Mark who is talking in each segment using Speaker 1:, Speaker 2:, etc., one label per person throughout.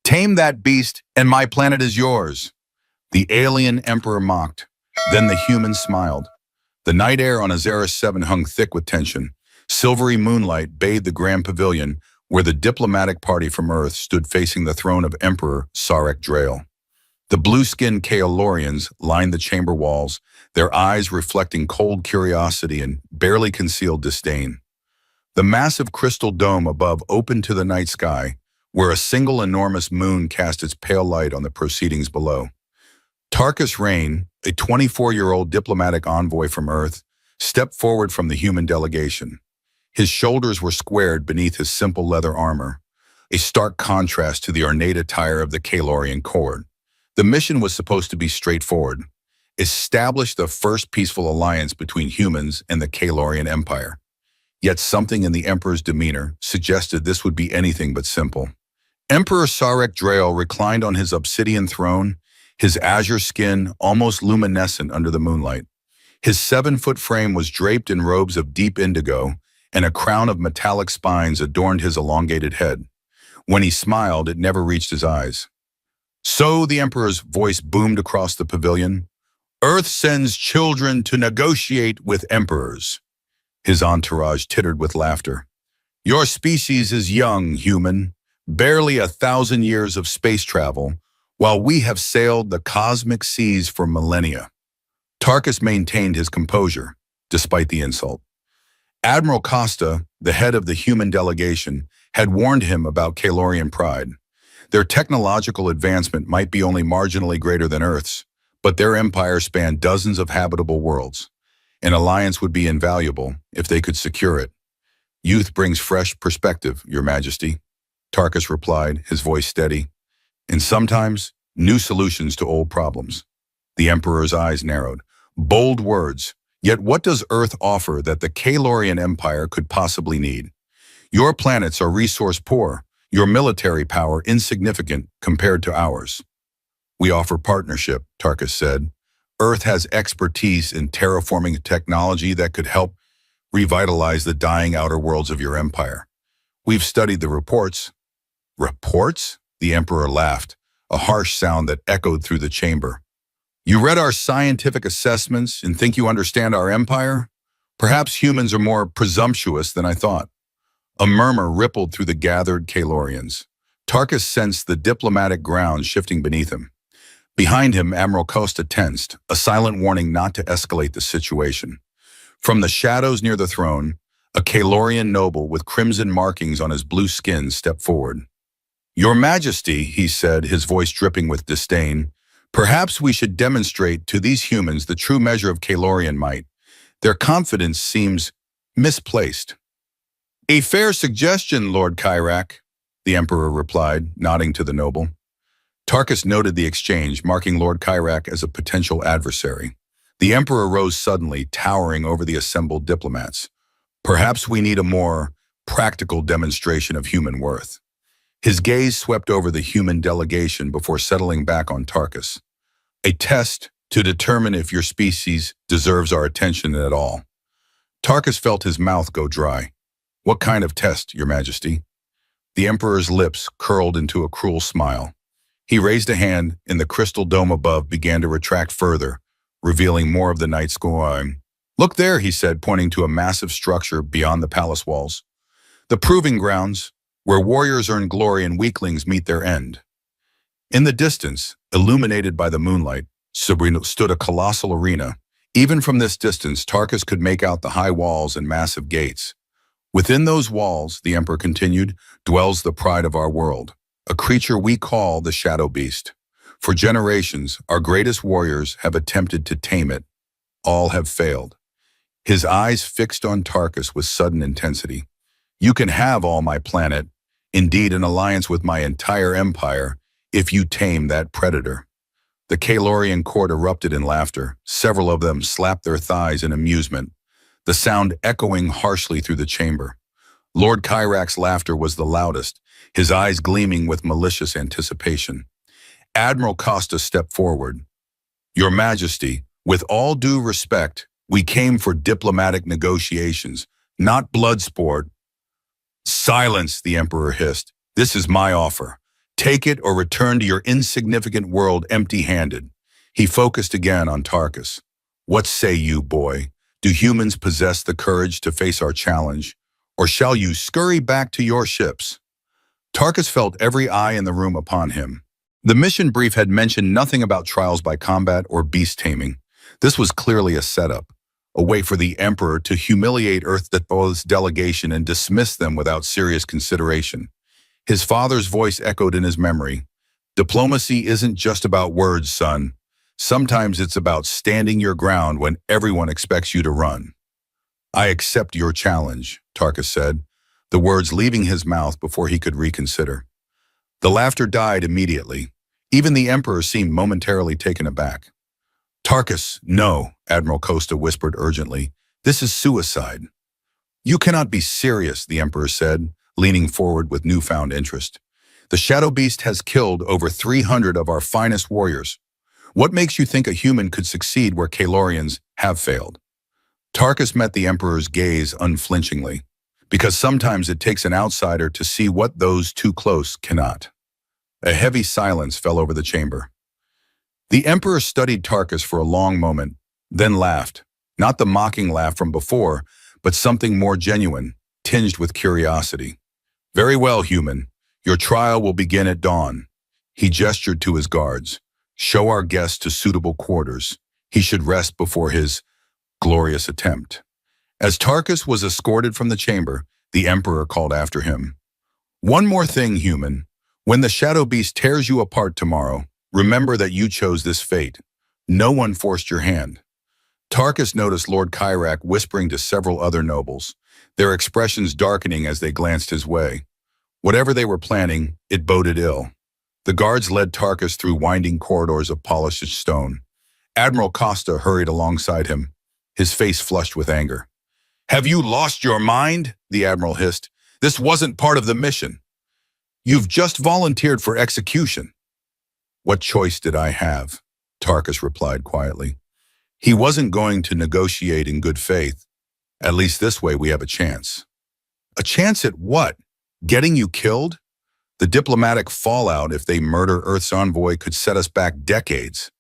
Speaker 1: Tame that beast, and my planet is yours. The alien emperor mocked. Then the human smiled. The night air on Azaris 7 hung thick with tension. Silvery moonlight bathed the grand pavilion where the diplomatic party from Earth stood facing the throne of Emperor Sarek Drael. The blue-skinned Kaelorians lined the chamber walls, their eyes reflecting cold curiosity and barely concealed disdain. The massive crystal dome above opened to the night sky, where a single enormous moon cast its pale light on the proceedings below. Tarkus Rain, a 24-year-old diplomatic envoy from Earth, stepped forward from the human delegation. His shoulders were squared beneath his simple leather armor, a stark contrast to the ornate attire of the Kaelorian court. The mission was supposed to be straightforward: establish the first peaceful alliance between humans and the Kaelorian Empire. Yet something in the Emperor's demeanor suggested this would be anything but simple. Emperor Sarek Drael reclined on his obsidian throne, his azure skin almost luminescent under the moonlight. His 7-foot frame was draped in robes of deep indigo, and a crown of metallic spines adorned his elongated head. When he smiled, it never reached his eyes. So, the Emperor's voice boomed across the pavilion, "Earth sends children to negotiate with emperors." His entourage tittered with laughter. "Your species is young, human, barely 1,000 years of space travel, while we have sailed the cosmic seas for millennia." Tarkus maintained his composure, despite the insult. Admiral Costa, the head of the human delegation, had warned him about Kaelorian pride. Their technological advancement might be only marginally greater than Earth's, but their empire spanned dozens of habitable worlds. An alliance would be invaluable if they could secure it. "Youth brings fresh perspective, Your Majesty," Tarkus replied, his voice steady. "And sometimes, new solutions to old problems." The Emperor's eyes narrowed. Bold words. Yet what does Earth offer that the Kaelorian Empire could possibly need? Your planets are resource poor, your military power insignificant compared to ours. "We offer partnership," Tarkus said. "Earth has expertise in terraforming technology that could help revitalize the dying outer worlds of your empire. We've studied the reports." "Reports?" The Emperor laughed, a harsh sound that echoed through the chamber. "You read our scientific assessments and think you understand our empire? Perhaps humans are more presumptuous than I thought." A murmur rippled through the gathered Kaelorians. Tarkus sensed the diplomatic ground shifting beneath him. Behind him, Admiral Costa tensed, a silent warning not to escalate the situation. From the shadows near the throne, a Kaelorian noble with crimson markings on his blue skin stepped forward. "Your Majesty," he said, his voice dripping with disdain, "perhaps we should demonstrate to these humans the true measure of Kaelorian might. Their confidence seems misplaced." "A fair suggestion, Lord Kyrak," the Emperor replied, nodding to the noble. Tarkus noted the exchange, marking Lord Kyrak as a potential adversary. The Emperor rose suddenly, towering over the assembled diplomats. "Perhaps we need a more practical demonstration of human worth." His gaze swept over the human delegation before settling back on Tarkus. "A test to determine if your species deserves our attention at all." Tarkus felt his mouth go dry. "What kind of test, Your Majesty?" The Emperor's lips curled into a cruel smile. He raised a hand, and the crystal dome above began to retract further, revealing more of the night sky. "Look there," he said, pointing to a massive structure beyond the palace walls. "The proving grounds, where warriors earn glory and weaklings meet their end." In the distance, illuminated by the moonlight, stood a colossal arena. Even from this distance, Tarkus could make out the high walls and massive gates. "Within those walls," the Emperor continued, "dwells the pride of our world, a creature we call the Shadow Beast. For generations, our greatest warriors have attempted to tame it. All have failed." His eyes fixed on Tarkus with sudden intensity. "You can have all my planet, indeed an alliance with my entire empire, if you tame that predator." The Kaelorian court erupted in laughter. Several of them slapped their thighs in amusement, the sound echoing harshly through the chamber. Lord Kyrak's laughter was the loudest, his eyes gleaming with malicious anticipation. Admiral Costa stepped forward. "Your Majesty, with all due respect, we came for diplomatic negotiations, not blood sport." "Silence," the Emperor hissed. "This is my offer. Take it or return to your insignificant world empty-handed. He focused again on Tarkus. What say you, boy? Do humans possess the courage to face our challenge? Or shall you scurry back to your ships? Tarkus felt every eye in the room upon him. The mission brief had mentioned nothing about trials by combat or beast taming. This was clearly a setup, a way for the Emperor to humiliate Earth's delegation and dismiss them without serious consideration. His father's voice echoed in his memory. Diplomacy isn't just about words, son. Sometimes it's about standing your ground when everyone expects you to run. I accept your challenge, Tarkus said, the words leaving his mouth before he could reconsider. The laughter died immediately. Even the Emperor seemed momentarily taken aback. Tarkus, no, Admiral Costa whispered urgently. This is suicide. You cannot be serious, the Emperor said, leaning forward with newfound interest. The Shadow Beast has killed over 300 of our finest warriors. What makes you think a human could succeed where Kalorians have failed? Tarkus met the Emperor's gaze unflinchingly, because sometimes it takes an outsider to see what those too close cannot. A heavy silence fell over the chamber. The Emperor studied Tarkus for a long moment, then laughed, not the mocking laugh from before, but something more genuine, tinged with curiosity. Very well, human. Your trial will begin at dawn. He gestured to his guards. Show our guest to suitable quarters. He should rest before his glorious attempt. As Tarkus was escorted from the chamber, the Emperor called after him. One more thing, human. When the Shadow Beast tears you apart tomorrow, remember that you chose this fate. No one forced your hand. Tarkus noticed Lord Kyrak whispering to several other nobles, their expressions darkening as they glanced his way. Whatever they were planning, it boded ill. The guards led Tarkus through winding corridors of polished stone. Admiral Costa hurried alongside him, his face flushed with anger. Have you lost your mind? The Admiral hissed. This wasn't part of the mission. You've just volunteered for execution. What choice did I have? Tarkus replied quietly. He wasn't going to negotiate in good faith. At least this way we have a chance. A chance at what? Getting you killed? The diplomatic fallout if they murder Earth's envoy could set us back decades.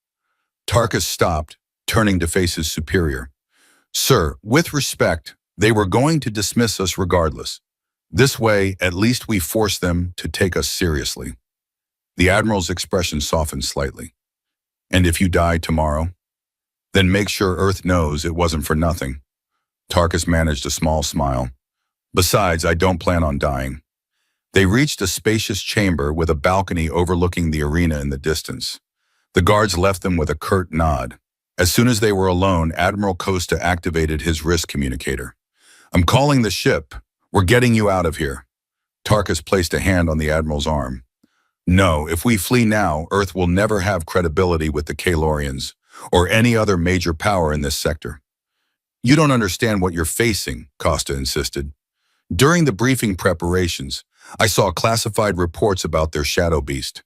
Speaker 1: Tarkus stopped, turning to face his superior. Sir, with respect, they were going to dismiss us regardless. This way, at least we force them to take us seriously. The Admiral's expression softened slightly. And if you die tomorrow? Then make sure Earth knows it wasn't for nothing. Tarkus managed a small smile. Besides, I don't plan on dying. They reached a spacious chamber with a balcony overlooking the arena in the distance. The guards left them with a curt nod. As soon as they were alone, Admiral Costa activated his wrist communicator. I'm calling the ship. We're getting you out of here. Tarkus placed a hand on the Admiral's arm. No, if we flee now, Earth will never have credibility with the Kalorians or any other major power in this sector. You don't understand what you're facing, Costa insisted. During the briefing preparations, I saw classified reports about their Shadow Beast.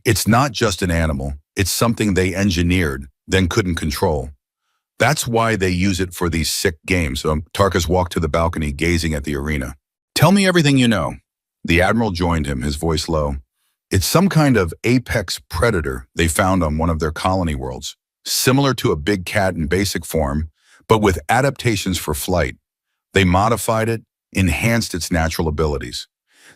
Speaker 1: It's not just an animal, it's something they engineered, then couldn't control. That's why they use it for these sick games. Tarkus walked to the balcony, gazing at the arena. Tell me everything you know. The Admiral joined him, his voice low. It's some kind of apex predator they found on one of their colony worlds, similar to a big cat in basic form, but with adaptations for flight. They modified it, enhanced its natural abilities.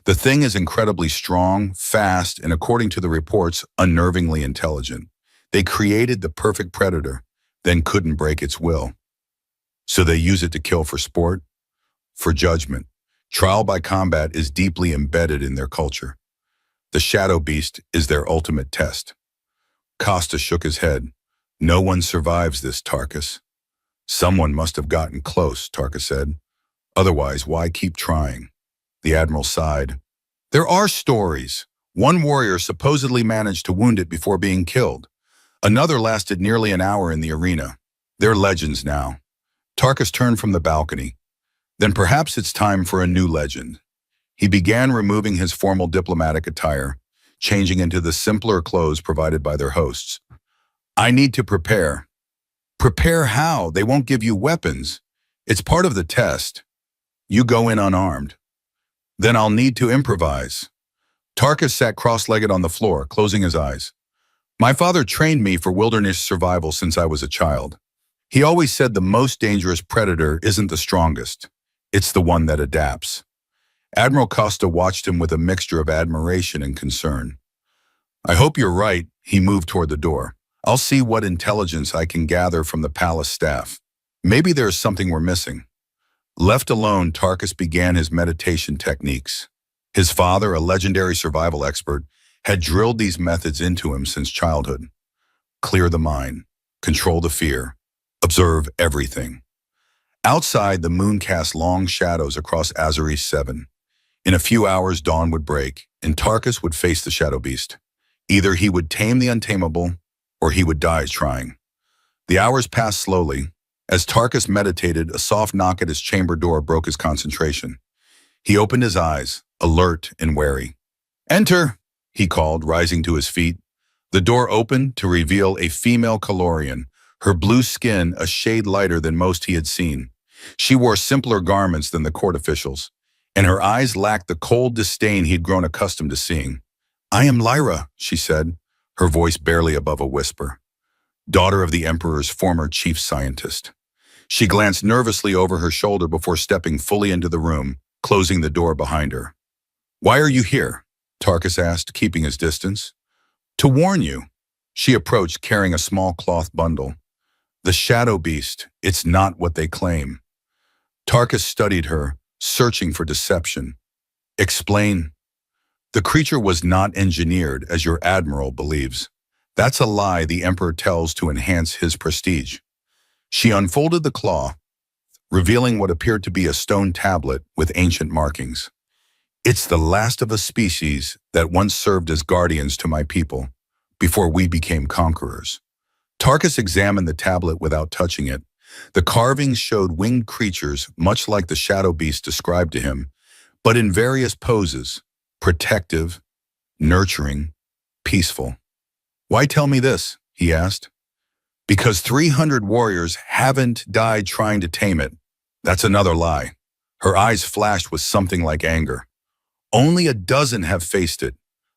Speaker 1: The thing is incredibly strong, fast, and according to the reports, unnervingly intelligent. They created the perfect predator, then couldn't break its will. So they use it to kill for sport, for judgment. Trial by combat is deeply embedded in their culture. The Shadow Beast is their ultimate test. Costa shook his head. No one survives this, Tarkus. Someone must have gotten close, Tarkus said. Otherwise, why keep trying? The Admiral sighed. There are stories. One warrior supposedly managed to wound it before being killed. Another lasted nearly an hour in the arena. They're legends now. Tarkus turned from the balcony. Then perhaps it's time for a new legend. He began removing his formal diplomatic attire, changing into the simpler clothes provided by their hosts. I need to prepare. Prepare how? They won't give you weapons. It's part of the test. You go in unarmed. Then I'll need to improvise. Tarkus sat cross-legged on the floor, closing his eyes. My father trained me for wilderness survival since I was a child. He always said the most dangerous predator isn't the strongest. It's the one that adapts. Admiral Costa watched him with a mixture of admiration and concern. I hope you're right, he moved toward the door. I'll see what intelligence I can gather from the palace staff. Maybe there's something we're missing. Left alone, Tarkus began his meditation techniques. His father, a legendary survival expert, had drilled these methods into him since childhood. Clear the mind, control the fear, observe everything. Outside, the moon cast long shadows across Azeris 7. In a few hours, dawn would break, and Tarkus would face the shadow beast. Either he would tame the untamable, or he would die trying. The hours passed slowly. As Tarkus meditated, a soft knock at his chamber door broke his concentration. He opened his eyes, alert and wary. Enter, he called, rising to his feet. The door opened to reveal a female Calorian, her blue skin a shade lighter than most he had seen. She wore simpler garments than the court officials, and her eyes lacked the cold disdain he'd grown accustomed to seeing. I am Lyra, she said, her voice barely above a whisper. Daughter of the Emperor's former chief scientist. She glanced nervously over her shoulder before stepping fully into the room, closing the door behind her. Why are you here? Tarkus asked, keeping his distance. To warn you. She approached, carrying a small cloth bundle. The shadow beast, it's not what they claim. Tarkus studied her, searching for deception. Explain. The creature was not engineered, as your admiral believes. That's a lie the Emperor tells to enhance his prestige. She unfolded the cloth, revealing what appeared to be a stone tablet with ancient markings. It's the last of a species that once served as guardians to my people, before we became conquerors. Tarkus examined the tablet without touching it. The carvings showed winged creatures, much like the shadow beast described to him, but in various poses, protective, nurturing, peaceful. Why tell me this? He asked. Because 300 warriors haven't died trying to tame it. That's another lie. Her eyes flashed with something like anger. Only a dozen have faced it.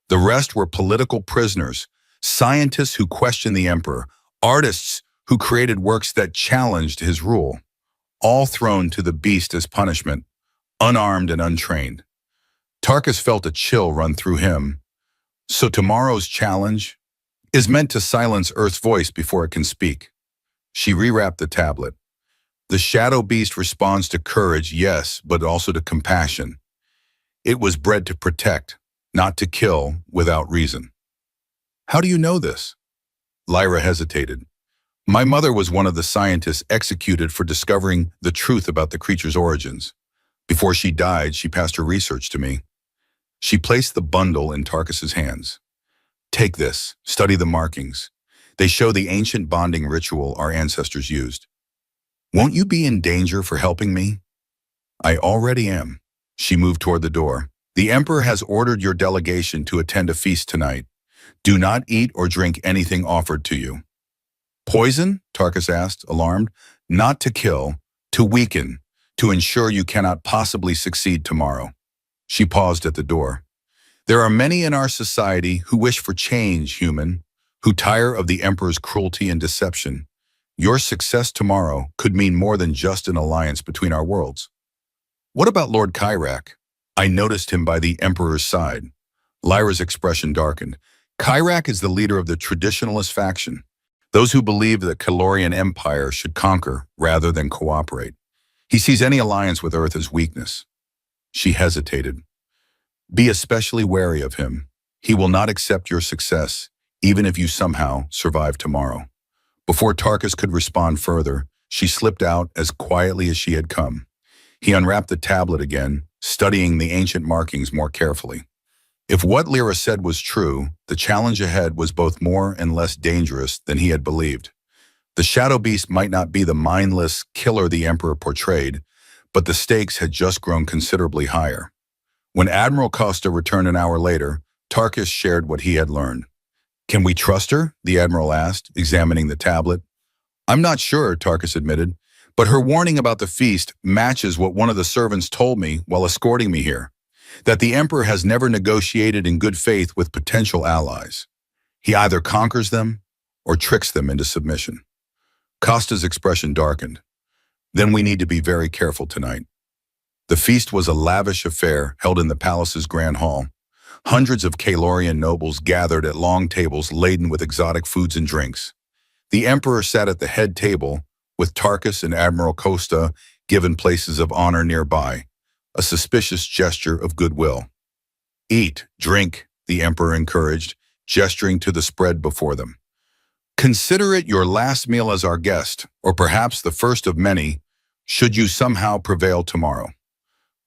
Speaker 1: The rest were political prisoners, scientists who questioned the Emperor, artists who created works that challenged his rule, all thrown to the beast as punishment, unarmed and untrained. Tarkus felt a chill run through him. So tomorrow's challenge is meant to silence Earth's voice before it can speak. She rewrapped the tablet. The shadow beast responds to courage, yes, but also to compassion. It was bred to protect, not to kill without reason. How do you know this? Lyra hesitated. My mother was one of the scientists executed for discovering the truth about the creature's origins. Before she died, she passed her research to me. She placed the bundle in Tarkus's hands. Take this, study the markings. They show the ancient bonding ritual our ancestors used. Won't you be in danger for helping me? I already am. She moved toward the door. The Emperor has ordered your delegation to attend a feast tonight. Do not eat or drink anything offered to you. Poison? Tarkus asked, alarmed. Not to kill, to weaken, to ensure you cannot possibly succeed tomorrow. She paused at the door. There are many in our society who wish for change, human, who tire of the Emperor's cruelty and deception. Your success tomorrow could mean more than just an alliance between our worlds. What about Lord Kyrak? I noticed him by the Emperor's side. Lyra's expression darkened. Kyrak is the leader of the traditionalist faction, those who believe that Calorian Empire should conquer rather than cooperate. He sees any alliance with Earth as weakness. She hesitated. Be especially wary of him. He will not accept your success, even if you somehow survive tomorrow. Before Tarkus could respond further, she slipped out as quietly as she had come. He unwrapped the tablet again, studying the ancient markings more carefully. If what Lyra said was true, the challenge ahead was both more and less dangerous than he had believed. The shadow beast might not be the mindless killer the Emperor portrayed, but the stakes had just grown considerably higher. When Admiral Costa returned an hour later, Tarkus shared what he had learned. Can we trust her? The Admiral asked, examining the tablet. I'm not sure, Tarkus admitted, but her warning about the feast matches what one of the servants told me while escorting me here. that the emperor has never negotiated in good faith with potential allies. He either conquers them or tricks them into submission. Costa's expression darkened. Then we need to be very careful tonight. The feast was a lavish affair held in the palace's grand hall. Hundreds of Kalorian nobles gathered at long tables laden with exotic foods and drinks. The emperor sat at the head table, with Tarkus and Admiral Costa given places of honor nearby, a suspicious gesture of goodwill. Eat, drink, the emperor encouraged, gesturing to the spread before them. Consider it your last meal as our guest, or perhaps the first of many, should you somehow prevail tomorrow.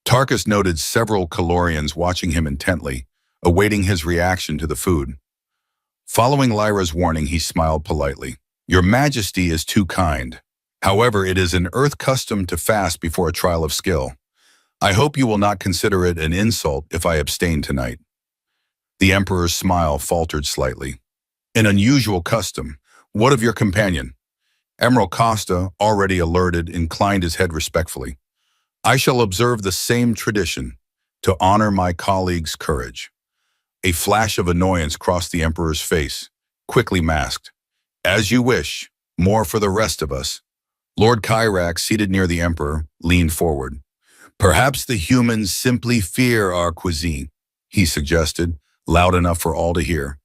Speaker 1: Tarkus noted several Kalorians watching him intently, awaiting his reaction to the food. Following Lyra's warning, he smiled politely. Your Majesty is too kind. However, it is an Earth custom to fast before a trial of skill. I hope you will not consider it an insult if I abstain tonight. The Emperor's smile faltered slightly. An unusual custom. What of your companion? Admiral Costa, already alerted, inclined his head respectfully. I shall observe the same tradition, to honor my colleague's courage. A flash of annoyance crossed the Emperor's face, quickly masked. As you wish, more for the rest of us. Lord Kyrak, seated near the Emperor, leaned forward. Perhaps the humans simply fear our cuisine, he suggested, loud enough for all to hear.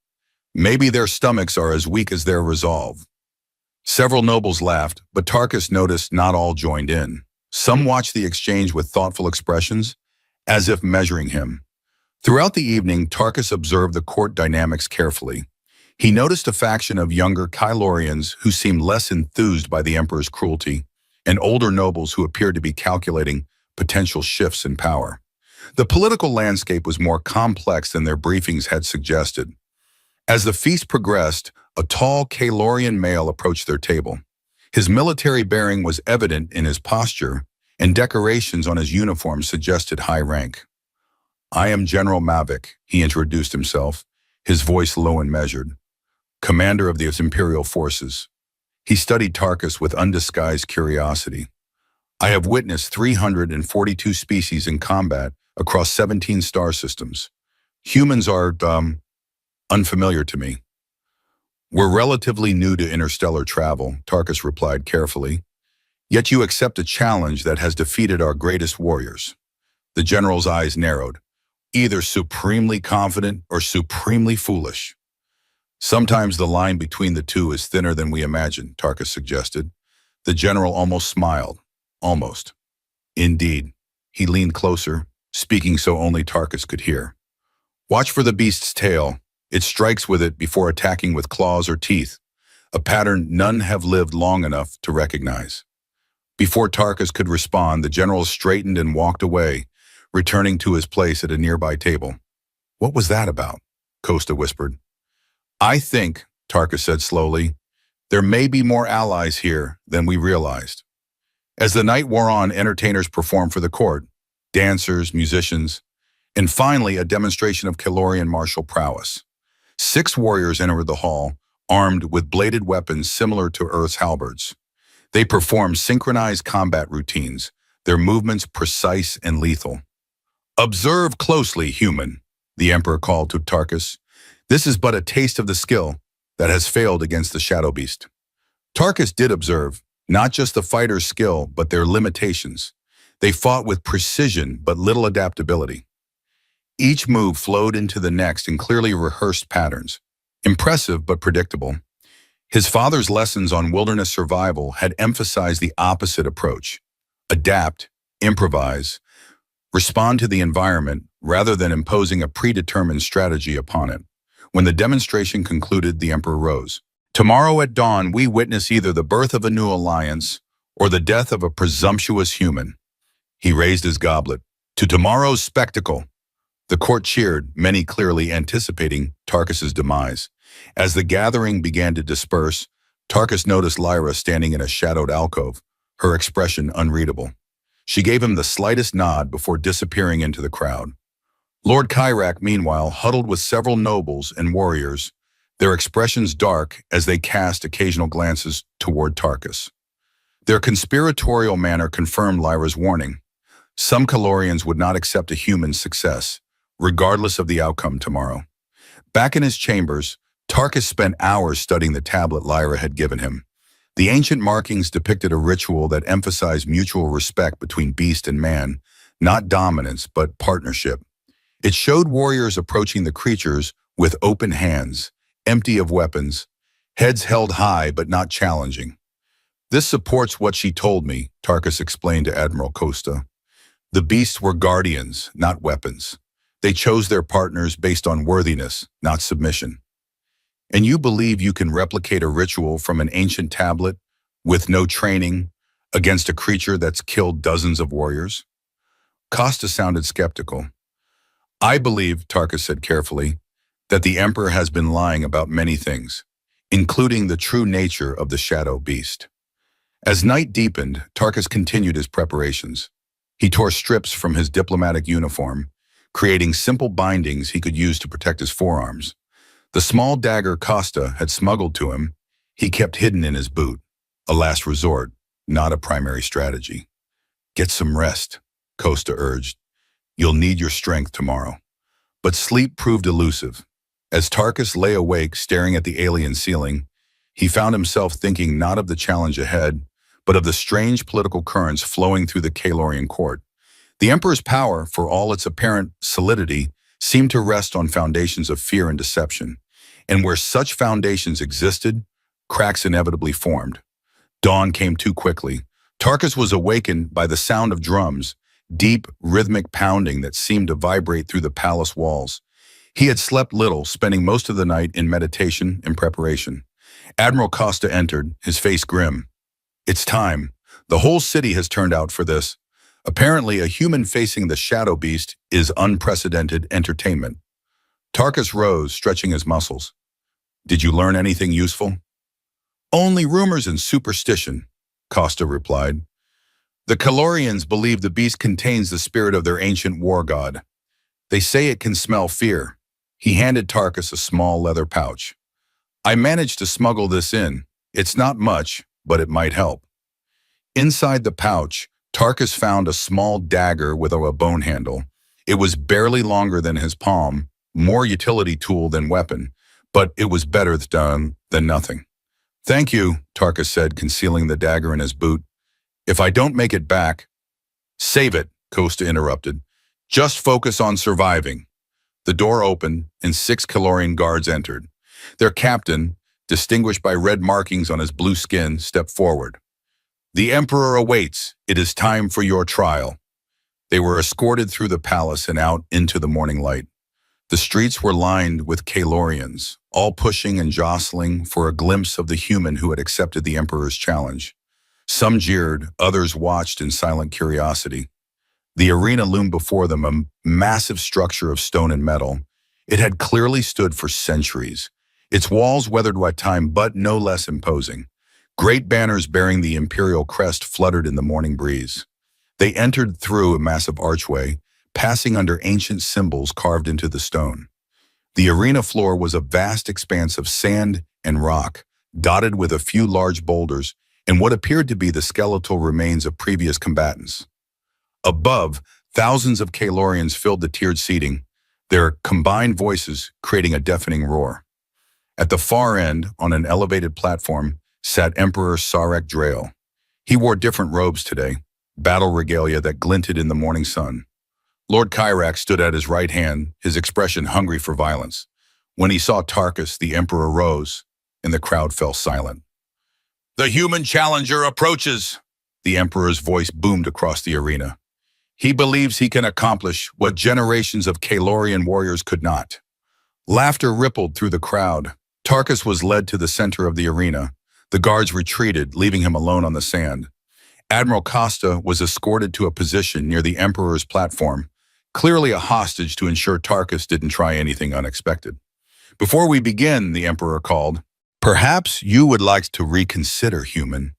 Speaker 1: Maybe their stomachs are as weak as their resolve. Several nobles laughed, but Tarkus noticed not all joined in. Some watched the exchange with thoughtful expressions, as if measuring him. Throughout the evening, Tarkus observed the court dynamics carefully. He noticed a faction of younger Kylorians who seemed less enthused by the Emperor's cruelty, and older nobles who appeared to be calculating potential shifts in power. The political landscape was more complex than their briefings had suggested. As the feast progressed, a tall Kalorian male approached their table. His military bearing was evident in his posture, and decorations on his uniform suggested high rank. I am General Mavic, he introduced himself, his voice low and measured. Commander of the Imperial forces. He studied Tarkus with undisguised curiosity. I have witnessed 342 species in combat across 17 star systems. Humans are, unfamiliar to me. We're relatively new to interstellar travel, Tarkus replied carefully. Yet you accept a challenge that has defeated our greatest warriors. The general's eyes narrowed. Either supremely confident or supremely foolish. Sometimes the line between the two is thinner than we imagine, Tarkus suggested. The general almost smiled. Almost. Indeed. He leaned closer, speaking so only Tarkus could hear. Watch for the beast's tail. It strikes with it before attacking with claws or teeth, a pattern none have lived long enough to recognize. Before Tarkus could respond, the general straightened and walked away, returning to his place at a nearby table. What was that about? Costa whispered. I think, Tarkus said slowly, there may be more allies here than we realized. As the night wore on, entertainers performed for the court, dancers, musicians, and finally a demonstration of Kalorian martial prowess. 6 warriors entered the hall, armed with bladed weapons similar to Earth's halberds. They performed synchronized combat routines, their movements precise and lethal. Observe closely, human, the Emperor called to Tarkus. This is but a taste of the skill that has failed against the Shadow Beast. Tarkus did observe, not just the fighter's skill, but their limitations. They fought with precision but little adaptability. Each move flowed into the next in clearly rehearsed patterns, impressive but predictable. His father's lessons on wilderness survival had emphasized the opposite approach. Adapt, improvise, respond to the environment rather than imposing a predetermined strategy upon it. When the demonstration concluded, the Emperor rose. Tomorrow at dawn, we witness either the birth of a new alliance or the death of a presumptuous human. He raised his goblet. To tomorrow's spectacle. The court cheered, many clearly anticipating Tarkus's demise. As the gathering began to disperse, Tarkus noticed Lyra standing in a shadowed alcove, her expression unreadable. She gave him the slightest nod before disappearing into the crowd. Lord Kyrak, meanwhile, huddled with several nobles and warriors, their expressions dark as they cast occasional glances toward Tarkus. Their conspiratorial manner confirmed Lyra's warning. Some Calorians would not accept a human's success, regardless of the outcome tomorrow. Back in his chambers, Tarkus spent hours studying the tablet Lyra had given him. The ancient markings depicted a ritual that emphasized mutual respect between beast and man, not dominance, but partnership. It showed warriors approaching the creatures with open hands, empty of weapons, heads held high but not challenging. This supports what she told me, Tarkus explained to Admiral Costa. The beasts were guardians, not weapons. They chose their partners based on worthiness, not submission. And you believe you can replicate a ritual from an ancient tablet with no training against a creature that's killed dozens of warriors? Costa sounded skeptical. I believe, Tarkus said carefully, that the Emperor has been lying about many things, including the true nature of the shadow beast. As night deepened, Tarkus continued his preparations. He tore strips from his diplomatic uniform, creating simple bindings he could use to protect his forearms. The small dagger Costa had smuggled to him, he kept hidden in his boot, a last resort, not a primary strategy. Get some rest, Costa urged. You'll need your strength tomorrow. But sleep proved elusive. As Tarkus lay awake staring at the alien ceiling, he found himself thinking not of the challenge ahead, but of the strange political currents flowing through the Calorian court. The Emperor's power, for all its apparent solidity, seemed to rest on foundations of fear and deception. And where such foundations existed, cracks inevitably formed. Dawn came too quickly. Tarkus was awakened by the sound of drums, deep, rhythmic pounding that seemed to vibrate through the palace walls. He had slept little, spending most of the night in meditation and preparation. Admiral Costa entered, his face grim. It's time. The whole city has turned out for this. Apparently, a human facing the shadow beast is unprecedented entertainment. Tarkus rose, stretching his muscles. Did you learn anything useful? Only rumors and superstition, Costa replied. The Calorians believe the beast contains the spirit of their ancient war god. They say it can smell fear. He handed Tarkus a small leather pouch. I managed to smuggle this in. It's not much, but it might help. Inside the pouch, Tarkus found a small dagger with a bone handle. It was barely longer than his palm, more utility tool than weapon, but it was better done than nothing. Thank you, Tarkus said, concealing the dagger in his boot. If I don't make it back... Save it, Costa interrupted. Just focus on surviving. The door opened, and 6 Calorian guards entered. Their captain, distinguished by red markings on his blue skin, stepped forward. The Emperor awaits. It is time for your trial. They were escorted through the palace and out into the morning light. The streets were lined with Calorians, all pushing and jostling for a glimpse of the human who had accepted the Emperor's challenge. Some jeered, others watched in silent curiosity. The arena loomed before them, a massive structure of stone and metal. It had clearly stood for centuries, its walls weathered by time but no less imposing. Great banners bearing the imperial crest fluttered in the morning breeze. They entered through a massive archway, passing under ancient symbols carved into the stone. The arena floor was a vast expanse of sand and rock, dotted with a few large boulders and what appeared to be the skeletal remains of previous combatants. Above, thousands of Calorians filled the tiered seating, their combined voices creating a deafening roar. At the far end, on an elevated platform, sat Emperor Sarek Drael. He wore different robes today, battle regalia that glinted in the morning sun. Lord Kyrak stood at his right hand, his expression hungry for violence. When he saw Tarkus, the Emperor rose, and the crowd fell silent. The human challenger approaches, the Emperor's voice boomed across the arena. He believes he can accomplish what generations of Calorian warriors could not. Laughter rippled through the crowd. Tarkus was led to the center of the arena. The guards retreated, leaving him alone on the sand. Admiral Costa was escorted to a position near the Emperor's platform, clearly a hostage to ensure Tarkus didn't try anything unexpected. Before we begin, the Emperor called, perhaps you would like to reconsider, human.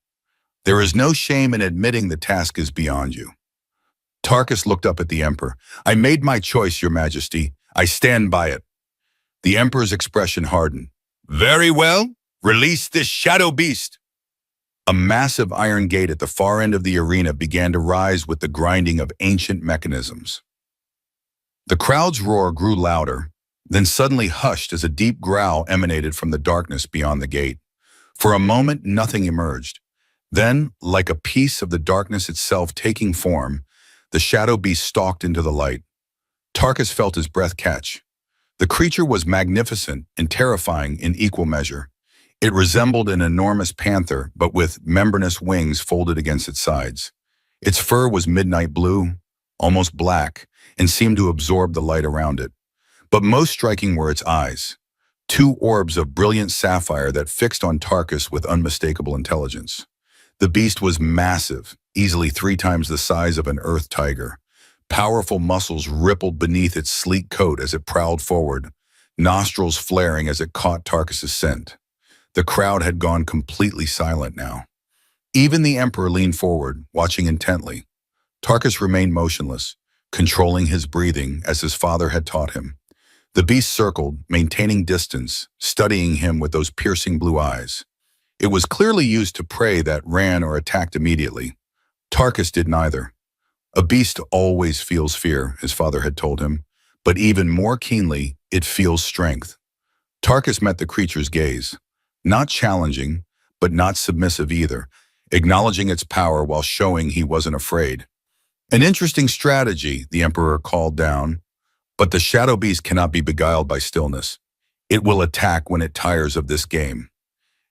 Speaker 1: There is no shame in admitting the task is beyond you. Tarkus looked up at the Emperor. I made my choice, Your Majesty. I stand by it. The Emperor's expression hardened. Very well. Release this shadow beast. A massive iron gate at the far end of the arena began to rise with the grinding of ancient mechanisms. The crowd's roar grew louder, then suddenly hushed as a deep growl emanated from the darkness beyond the gate. For a moment, nothing emerged. Then, like a piece of the darkness itself taking form, the shadow beast stalked into the light. Tarkus felt his breath catch. The creature was magnificent and terrifying in equal measure. It resembled an enormous panther, but with membranous wings folded against its sides. Its fur was midnight blue, almost black, and seemed to absorb the light around it. But most striking were its eyes, two orbs of brilliant sapphire that fixed on Tarkus with unmistakable intelligence. The beast was massive, easily 3 times the size of an earth tiger. Powerful muscles rippled beneath its sleek coat as it prowled forward, nostrils flaring as it caught Tarkus's scent. The crowd had gone completely silent now. Even the Emperor leaned forward, watching intently. Tarkus remained motionless, controlling his breathing as his father had taught him. The beast circled, maintaining distance, studying him with those piercing blue eyes. It was clearly used to prey that ran or attacked immediately. Tarkus did neither. A beast always feels fear, his father had told him, but even more keenly, it feels strength. Tarkus met the creature's gaze, not challenging, but not submissive either, acknowledging its power while showing he wasn't afraid. An interesting strategy, the Emperor called down, but the shadow beast cannot be beguiled by stillness. It will attack when it tires of this game.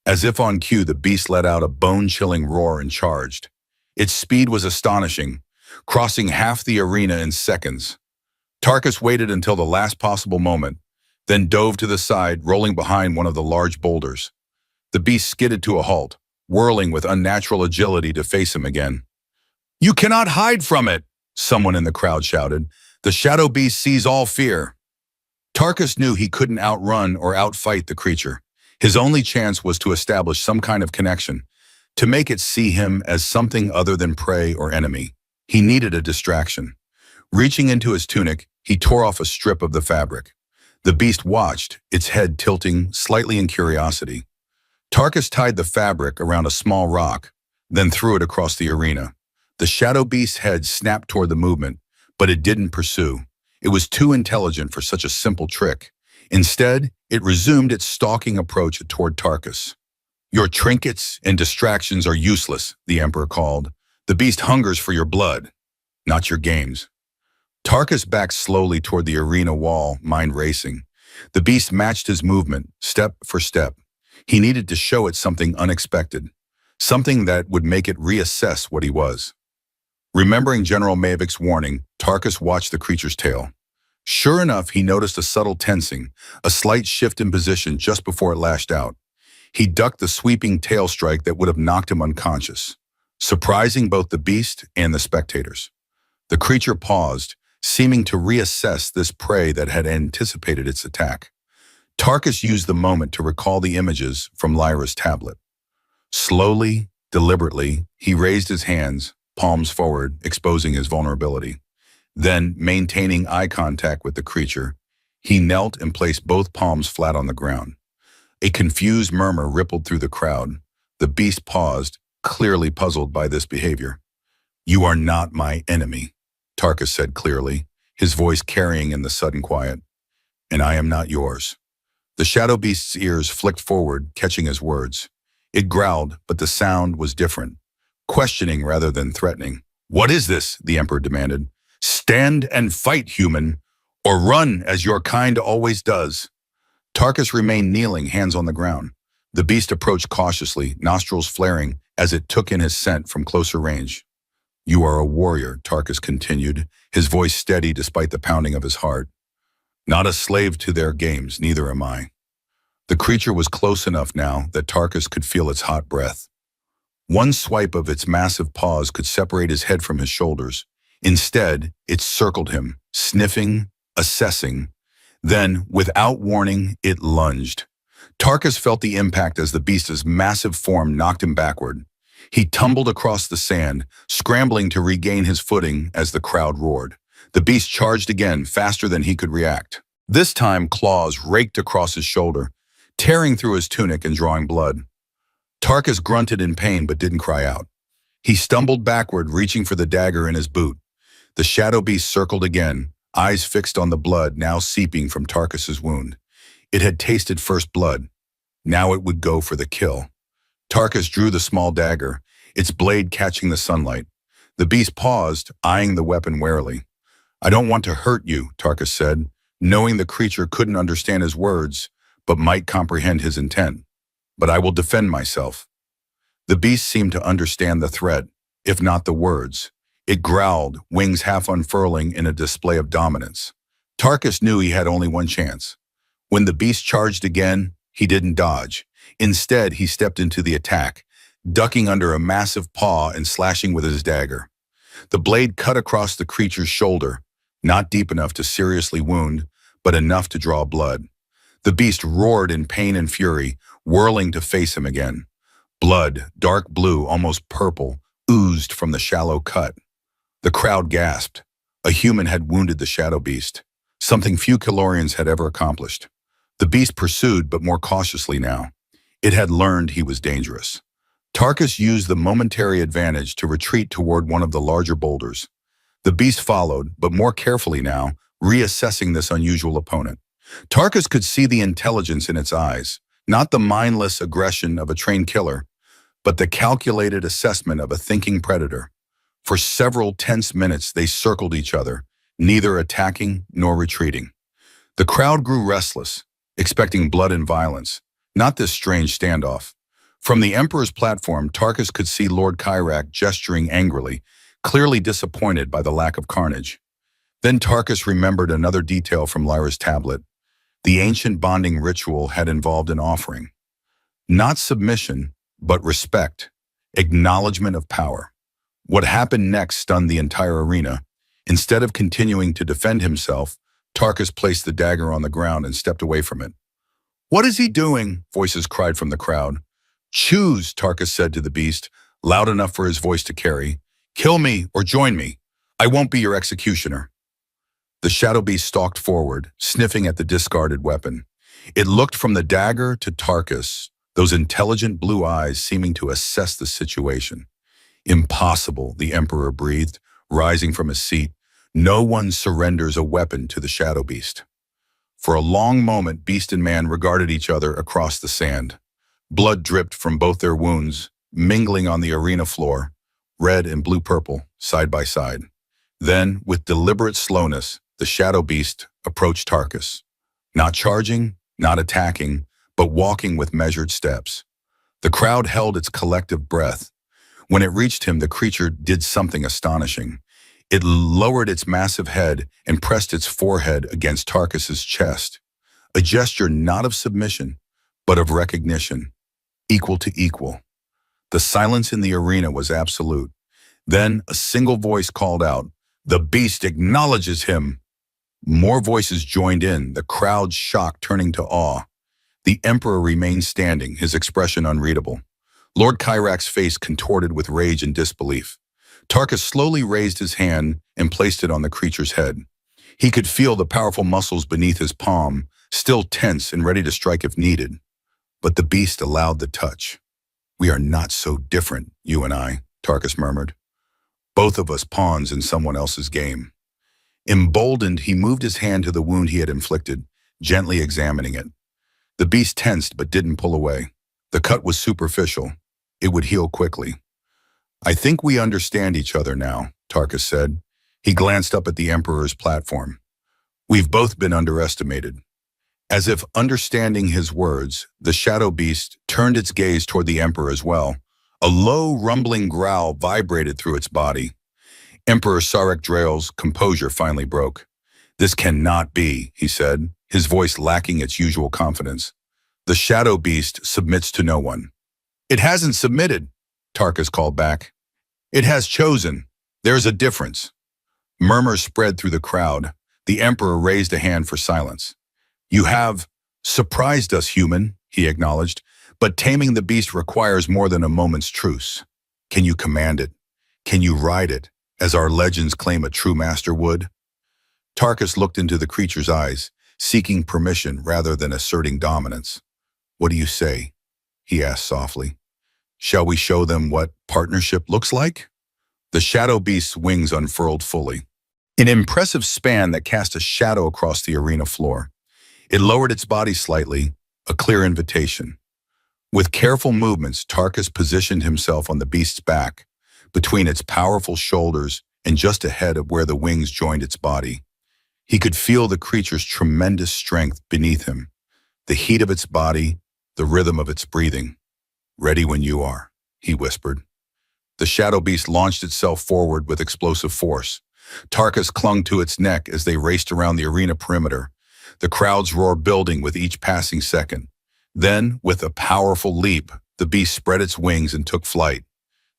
Speaker 1: As if on cue, the beast let out a bone-chilling roar and charged. Its speed was astonishing, crossing half the arena in seconds. Tarkus waited until the last possible moment, then dove to the side, rolling behind one of the large boulders. The beast skidded to a halt, whirling with unnatural agility to face him again. "You cannot hide from it!" someone in the crowd shouted. "The shadow beast sees all fear." Tarkus knew he couldn't outrun or outfight the creature. His only chance was to establish some kind of connection, to make it see him as something other than prey or enemy. He needed a distraction. Reaching into his tunic, he tore off a strip of the fabric. The beast watched, its head tilting slightly in curiosity. Tarkus tied the fabric around a small rock, then threw it across the arena. The shadow beast's head snapped toward the movement, but it didn't pursue. It was too intelligent for such a simple trick. Instead, it resumed its stalking approach toward Tarkus. "Your trinkets and distractions are useless," the Emperor called. "The beast hungers for your blood, not your games." Tarkus backed slowly toward the arena wall, mind racing. The beast matched his movement, step for step. He needed to show it something unexpected, something that would make it reassess what he was. Remembering General Mavik's warning, Tarkus watched the creature's tail. Sure enough, he noticed a subtle tensing, a slight shift in position just before it lashed out. He ducked the sweeping tail strike that would have knocked him unconscious, surprising both the beast and the spectators. The creature paused, seeming to reassess this prey that had anticipated its attack. Tarkus used the moment to recall the images from Lyra's tablet. Slowly, deliberately, he raised his hands, palms forward, exposing his vulnerability. Then, maintaining eye contact with the creature, he knelt and placed both palms flat on the ground. A confused murmur rippled through the crowd. The beast paused, clearly puzzled by this behavior. "You are not my enemy," Tarkus said clearly, his voice carrying in the sudden quiet. "And I am not yours." The shadow beast's ears flicked forward, catching his words. It growled, but the sound was different, questioning rather than threatening. "What is this?" the Emperor demanded. "Stand and fight, human, or run as your kind always does." Tarkus remained kneeling, hands on the ground. The beast approached cautiously, nostrils flaring as it took in his scent from closer range. "You are a warrior," Tarkus continued, his voice steady despite the pounding of his heart. "Not a slave to their games, neither am I." The creature was close enough now that Tarkus could feel its hot breath. One swipe of its massive paws could separate his head from his shoulders. Instead, it circled him, sniffing, assessing. Then, without warning, it lunged. Tarkus felt the impact as the beast's massive form knocked him backward. He tumbled across the sand, scrambling to regain his footing as the crowd roared. The beast charged again, faster than he could react. This time, claws raked across his shoulder, tearing through his tunic and drawing blood. Tarkus grunted in pain but didn't cry out. He stumbled backward, reaching for the dagger in his boot. The shadow beast circled again, eyes fixed on the blood now seeping from Tarkus's wound. It had tasted first blood. Now it would go for the kill. Tarkus drew the small dagger, its blade catching the sunlight. The beast paused, eyeing the weapon warily. "I don't want to hurt you," Tarkus said, knowing the creature couldn't understand his words, but might comprehend his intent. "But I will defend myself." The beast seemed to understand the threat, if not the words. It growled, wings half unfurling in a display of dominance. Tarkus knew he had only one chance. When the beast charged again, he didn't dodge. Instead, he stepped into the attack, ducking under a massive paw and slashing with his dagger. The blade cut across the creature's shoulder, not deep enough to seriously wound, but enough to draw blood. The beast roared in pain and fury, whirling to face him again. Blood, dark blue, almost purple, oozed from the shallow cut. The crowd gasped. A human had wounded the shadow beast, something few Calorians had ever accomplished. The beast pursued, but more cautiously now. It had learned he was dangerous. Tarkus used the momentary advantage to retreat toward one of the larger boulders. The beast followed, but more carefully now, reassessing this unusual opponent. Tarkus could see the intelligence in its eyes, not the mindless aggression of a trained killer, but the calculated assessment of a thinking predator. For several tense minutes they circled each other, neither attacking nor retreating. The crowd grew restless, expecting blood and violence, not this strange standoff. From the Emperor's platform, Tarkus could see Lord Kyrak gesturing angrily, clearly disappointed by the lack of carnage. Then Tarkus remembered another detail from Lyra's tablet. The ancient bonding ritual had involved an offering. Not submission, but respect, acknowledgement of power. What happened next stunned the entire arena. Instead of continuing to defend himself, Tarkus placed the dagger on the ground and stepped away from it. "What is he doing?" voices cried from the crowd. "Choose," Tarkus said to the beast, loud enough for his voice to carry. "Kill me or join me. I won't be your executioner." The shadow beast stalked forward, sniffing at the discarded weapon. It looked from the dagger to Tarkus, those intelligent blue eyes seeming to assess the situation. "Impossible," the Emperor breathed, rising from his seat. "No one surrenders a weapon to the shadow beast." For a long moment, beast and man regarded each other across the sand. Blood dripped from both their wounds, mingling on the arena floor, red and blue-purple, side by side. Then, with deliberate slowness, the shadow beast approached Tarkus. Not charging, not attacking, but walking with measured steps. The crowd held its collective breath. When it reached him, the creature did something astonishing. It lowered its massive head and pressed its forehead against Tarkus's chest. A gesture not of submission, but of recognition, equal to equal. The silence in the arena was absolute. Then a single voice called out, "The beast acknowledges him!" More voices joined in, the crowd's shock turning to awe. The Emperor remained standing, his expression unreadable. Lord Kyrak's face contorted with rage and disbelief. Tarkus slowly raised his hand and placed it on the creature's head. He could feel the powerful muscles beneath his palm, still tense and ready to strike if needed. But the beast allowed the touch. "We are not so different, you and I," Tarkus murmured. "Both of us pawns in someone else's game." Emboldened, he moved his hand to the wound he had inflicted, gently examining it. The beast tensed but didn't pull away. The cut was superficial. It would heal quickly. "I think we understand each other now," Tarkus said. He glanced up at the Emperor's platform. "We've both been underestimated." As if understanding his words, the shadow beast turned its gaze toward the Emperor as well. A low, rumbling growl vibrated through its body. Emperor Sarek Drael's composure finally broke. "This cannot be," he said, his voice lacking its usual confidence. "The shadow beast submits to no one." "It hasn't submitted," Tarkus called back. "It has chosen. There's a difference." Murmurs spread through the crowd. The Emperor raised a hand for silence. "You have surprised us, human," he acknowledged, "but taming the beast requires more than a moment's truce. Can you command it? Can you ride it, as our legends claim a true master would?" Tarkus looked into the creature's eyes, seeking permission rather than asserting dominance. "What do you say?" he asked softly. Shall we show them what partnership looks like? The shadow beast's wings unfurled fully, an impressive span that cast a shadow across the arena floor. It lowered its body slightly, a clear invitation. With careful movements, Tarkus positioned himself on the beast's back, between its powerful shoulders and just ahead of where the wings joined its body. He could feel the creature's tremendous strength beneath him, the heat of its body, the rhythm of its breathing. "Ready when you are," he whispered. The shadow beast launched itself forward with explosive force. Tarkus clung to its neck as they raced around the arena perimeter, the crowd's roar building with each passing second. Then, with a powerful leap, the beast spread its wings and took flight.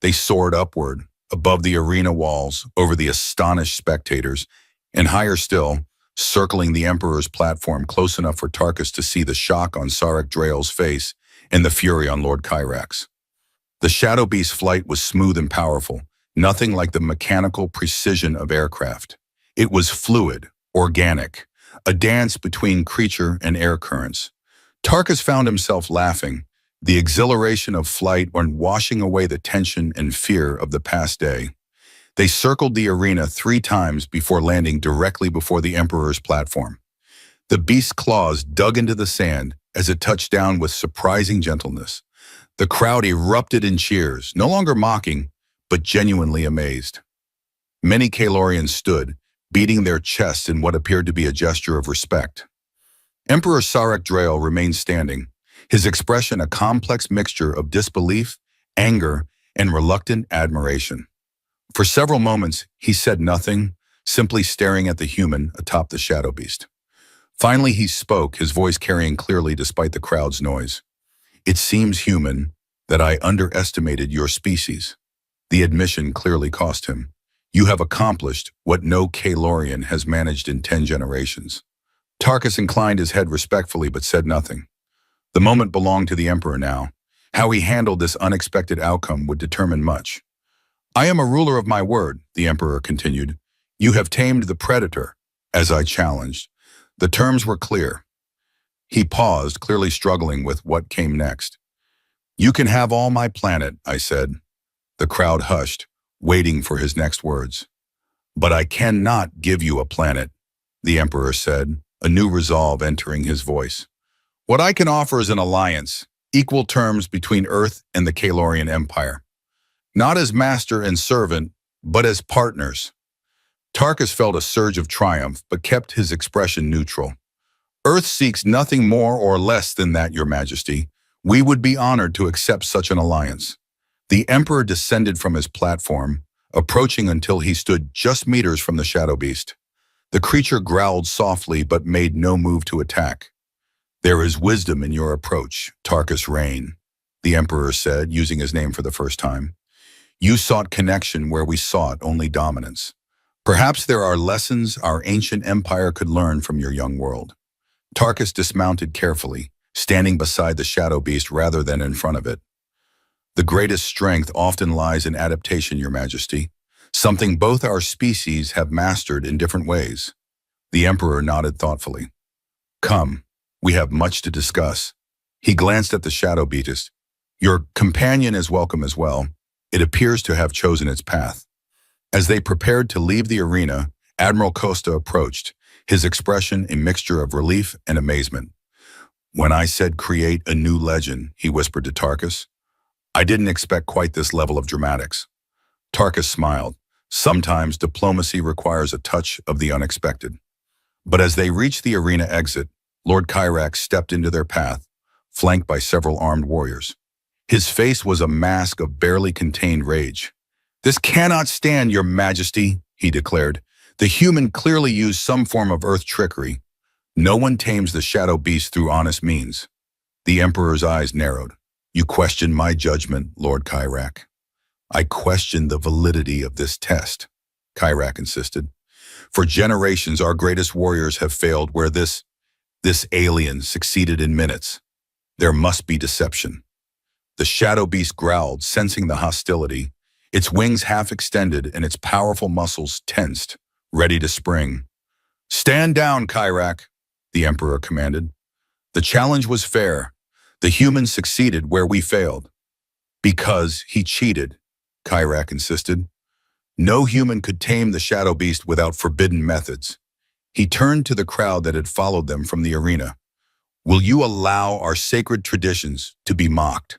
Speaker 1: They soared upward, above the arena walls, over the astonished spectators, and higher still, circling the Emperor's platform close enough for Tarkus to see the shock on Sarek Drael's face and the fury on Lord Kyrax. The Shadow Beast's flight was smooth and powerful, nothing like the mechanical precision of aircraft. It was fluid, organic, a dance between creature and air currents. Tarkus found himself laughing, the exhilaration of flight and washing away the tension and fear of the past day. They circled the arena 3 times before landing directly before the Emperor's platform. The beast's claws dug into the sand as it touched down with surprising gentleness. The crowd erupted in cheers, no longer mocking, but genuinely amazed. Many Kalorians stood, beating their chests in what appeared to be a gesture of respect. Emperor Sarek Drael remained standing, his expression a complex mixture of disbelief, anger, and reluctant admiration. For several moments, he said nothing, simply staring at the human atop the shadow beast. Finally, he spoke, his voice carrying clearly despite the crowd's noise. "It seems human that I underestimated your species." The admission clearly cost him. "You have accomplished what no Kalorian has managed in 10 generations. Tarkus inclined his head respectfully but said nothing. The moment belonged to the Emperor now. How he handled this unexpected outcome would determine much. "I am a ruler of my word," the Emperor continued. "You have tamed the predator, as I challenged. The terms were clear." He paused, clearly struggling with what came next. "You can have all my planet," I said. The crowd hushed, waiting for his next words. "But I cannot give you a planet," the Emperor said, a new resolve entering his voice. "What I can offer is an alliance, equal terms between Earth and the Kalorian Empire. Not as master and servant, but as partners." Tarkus felt a surge of triumph, but kept his expression neutral. "Earth seeks nothing more or less than that, Your Majesty. We would be honored to accept such an alliance." The Emperor descended from his platform, approaching until he stood just meters from the Shadow Beast. The creature growled softly but made no move to attack. "There is wisdom in your approach, Tarkus Rain," the Emperor said, using his name for the first time. "You sought connection where we sought only dominance. Perhaps there are lessons our ancient empire could learn from your young world." Tarkus dismounted carefully, standing beside the Shadow Beast rather than in front of it. "The greatest strength often lies in adaptation, Your Majesty, something both our species have mastered in different ways." The Emperor nodded thoughtfully. "Come, we have much to discuss." He glanced at the Shadow Beast. "Your companion is welcome as well. It appears to have chosen its path." As they prepared to leave the arena, Admiral Costa approached, his expression a mixture of relief and amazement. "When I said create a new legend," he whispered to Tarkus, "I didn't expect quite this level of dramatics." Tarkus smiled. Sometimes diplomacy requires a touch of the unexpected. But as they reached the arena exit, Lord Kyrax stepped into their path, flanked by several armed warriors. His face was a mask of barely contained rage. "This cannot stand, Your Majesty," he declared. "The human clearly used some form of Earth trickery. No one tames the Shadow Beast through honest means." The Emperor's eyes narrowed. "You question my judgment, Lord Kyrax." "I question the validity of this test," Kyrax insisted. "For generations, our greatest warriors have failed where this alien succeeded in minutes. There must be deception." The Shadow Beast growled, sensing the hostility. Its wings half extended and its powerful muscles tensed, ready to spring. "Stand down, Kyrax," the Emperor commanded. "The challenge was fair. The humans succeeded where we failed." Because he cheated, Kyrak insisted. No human could tame the shadow beast without forbidden methods. He turned to the crowd that had followed them from the arena. Will you allow our sacred traditions to be mocked?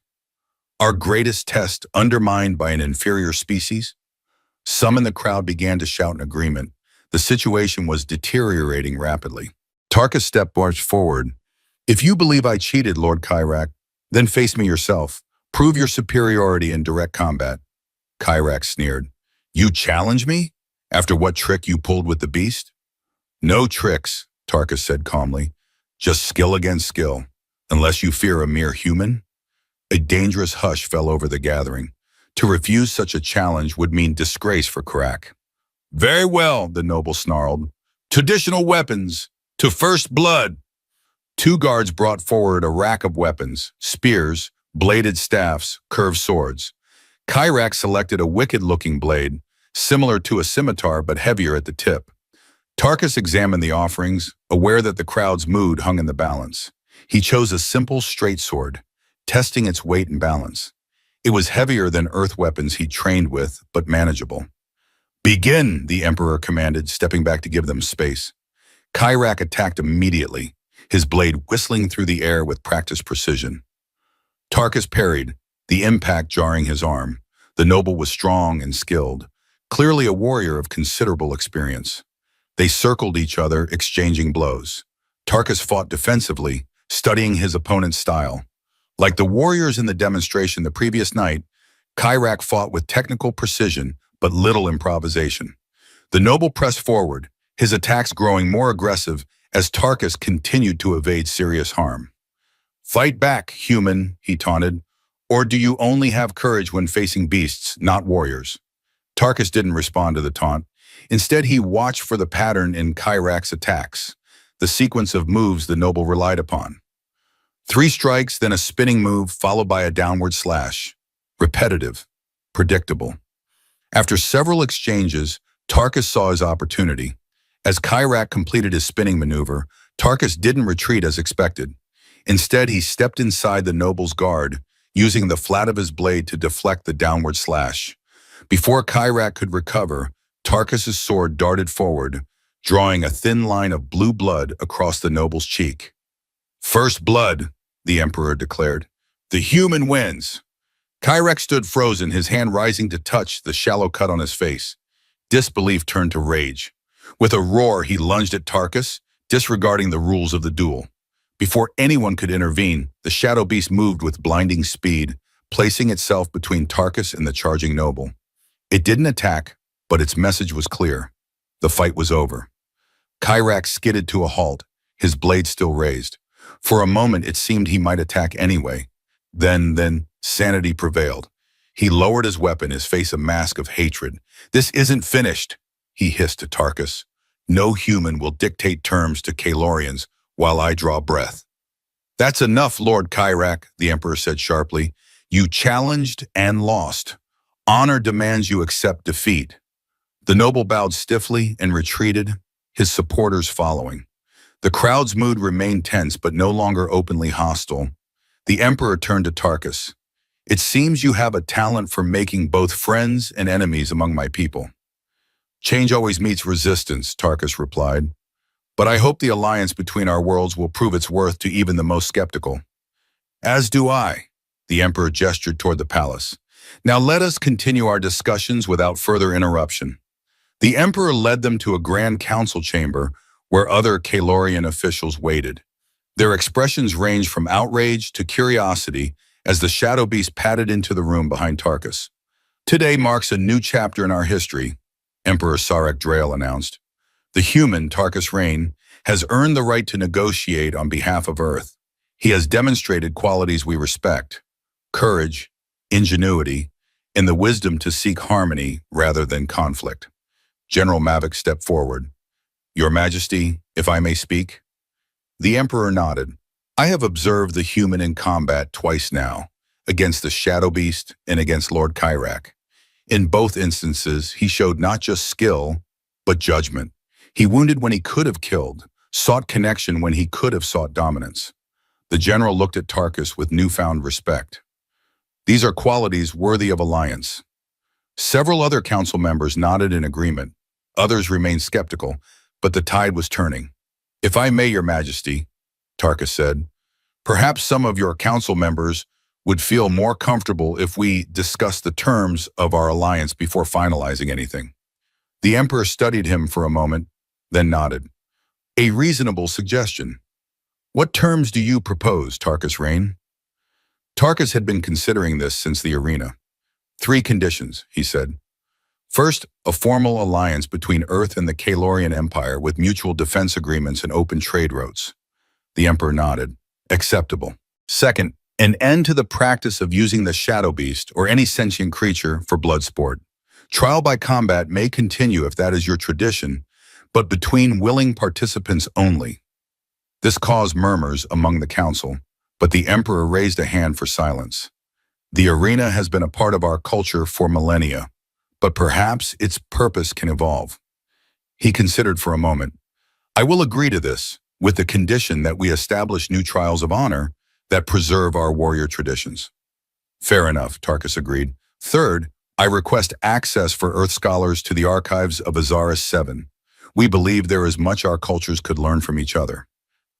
Speaker 1: Our greatest test undermined by an inferior species? Some in the crowd began to shout in agreement. The situation was deteriorating rapidly. Tarkus stepped forward. If you believe I cheated, Lord Kyrak, then face me yourself. Prove your superiority in direct combat. Kyrak sneered. You challenge me? After what trick you pulled with the beast? No tricks, Tarkus said calmly. Just skill against skill. Unless you fear a mere human? A dangerous hush fell over the gathering. To refuse such a challenge would mean disgrace for Kyrak. Very well, the noble snarled. Traditional weapons, to first blood. Two guards brought forward a rack of weapons, spears, bladed staffs, curved swords. Kyrak selected a wicked-looking blade, similar to a scimitar but heavier at the tip. Tarkus examined the offerings, aware that the crowd's mood hung in the balance. He chose a simple, straight sword, testing its weight and balance. It was heavier than earth weapons he trained with, but manageable. Begin, the Emperor commanded, stepping back to give them space. Kyrak attacked immediately, his blade whistling through the air with practiced precision. Tarkus parried, the impact jarring his arm. The noble was strong and skilled, clearly a warrior of considerable experience. They circled each other, exchanging blows. Tarkus fought defensively, studying his opponent's style. Like the warriors in the demonstration the previous night, Kyrak fought with technical precision but little improvisation. The noble pressed forward, his attacks growing more aggressive as Tarkus continued to evade serious harm. Fight back, human, he taunted. Or do you only have courage when facing beasts, not warriors? Tarkus didn't respond to the taunt. Instead, he watched for the pattern in Kyrak's attacks, the sequence of moves the noble relied upon. 3 strikes, then a spinning move, followed by a downward slash. Repetitive, predictable. After several exchanges, Tarkus saw his opportunity. As Kyrak completed his spinning maneuver, Tarkus didn't retreat as expected. Instead, he stepped inside the noble's guard, using the flat of his blade to deflect the downward slash. Before Kyrak could recover, Tarkus's sword darted forward, drawing a thin line of blue blood across the noble's cheek. First blood, the Emperor declared. The human wins. Kyrak stood frozen, his hand rising to touch the shallow cut on his face. Disbelief turned to rage. With a roar, he lunged at Tarkus, disregarding the rules of the duel. Before anyone could intervene, the shadow beast moved with blinding speed, placing itself between Tarkus and the charging noble. It didn't attack, but its message was clear. The fight was over. Kyrak skidded to a halt, his blade still raised. For a moment, it seemed he might attack anyway. Then, sanity prevailed. He lowered his weapon, his face a mask of hatred. This isn't finished, he hissed to Tarkus. No human will dictate terms to Kalorians while I draw breath. That's enough, Lord Kyrak, the Emperor said sharply. You challenged and lost. Honor demands you accept defeat. The noble bowed stiffly and retreated, his supporters following. The crowd's mood remained tense but no longer openly hostile. The Emperor turned to Tarkus. It seems you have a talent for making both friends and enemies among my people. Change always meets resistance, Tarkus replied. But I hope the alliance between our worlds will prove its worth to even the most skeptical. As do I, the Emperor gestured toward the palace. Now let us continue our discussions without further interruption. The Emperor led them to a grand council chamber where other Kalorian officials waited. Their expressions ranged from outrage to curiosity as the shadow beast padded into the room behind Tarkus. Today marks a new chapter in our history, Emperor Sarek Drael announced. The human, Tarkus Rain, has earned the right to negotiate on behalf of Earth. He has demonstrated qualities we respect: courage, ingenuity, and the wisdom to seek harmony rather than conflict. General Mavic stepped forward. Your Majesty, if I may speak? The Emperor nodded. I have observed the human in combat twice now, against the Shadow Beast and against Lord Kyrak. In both instances, he showed not just skill, but judgment. He wounded when he could have killed, sought connection when he could have sought dominance. The general looked at Tarkus with newfound respect. These are qualities worthy of alliance. Several other council members nodded in agreement. Others remained skeptical, but the tide was turning. "If I may, Your Majesty," Tarkus said, "perhaps some of your council members would feel more comfortable if we discuss the terms of our alliance before finalizing anything." The Emperor studied him for a moment, then nodded. "A reasonable suggestion. What terms do you propose, Tarkus Rain?" Tarkus had been considering this since the arena. "3 conditions," he said. "First, a formal alliance between Earth and the Kalorian Empire with mutual defense agreements and open trade routes." The Emperor nodded. "Acceptable." "Second, an end to the practice of using the Shadow Beast or any sentient creature for blood sport. Trial by combat may continue if that is your tradition, but between willing participants only." This caused murmurs among the council, but the Emperor raised a hand for silence. "The arena has been a part of our culture for millennia, but perhaps its purpose can evolve." He considered for a moment. "I will agree to this, with the condition that we establish new trials of honor that preserve our warrior traditions." "Fair enough," Tarkus agreed. "Third, I request access for Earth scholars to the archives of Azaris 7. We believe there is much our cultures could learn from each other."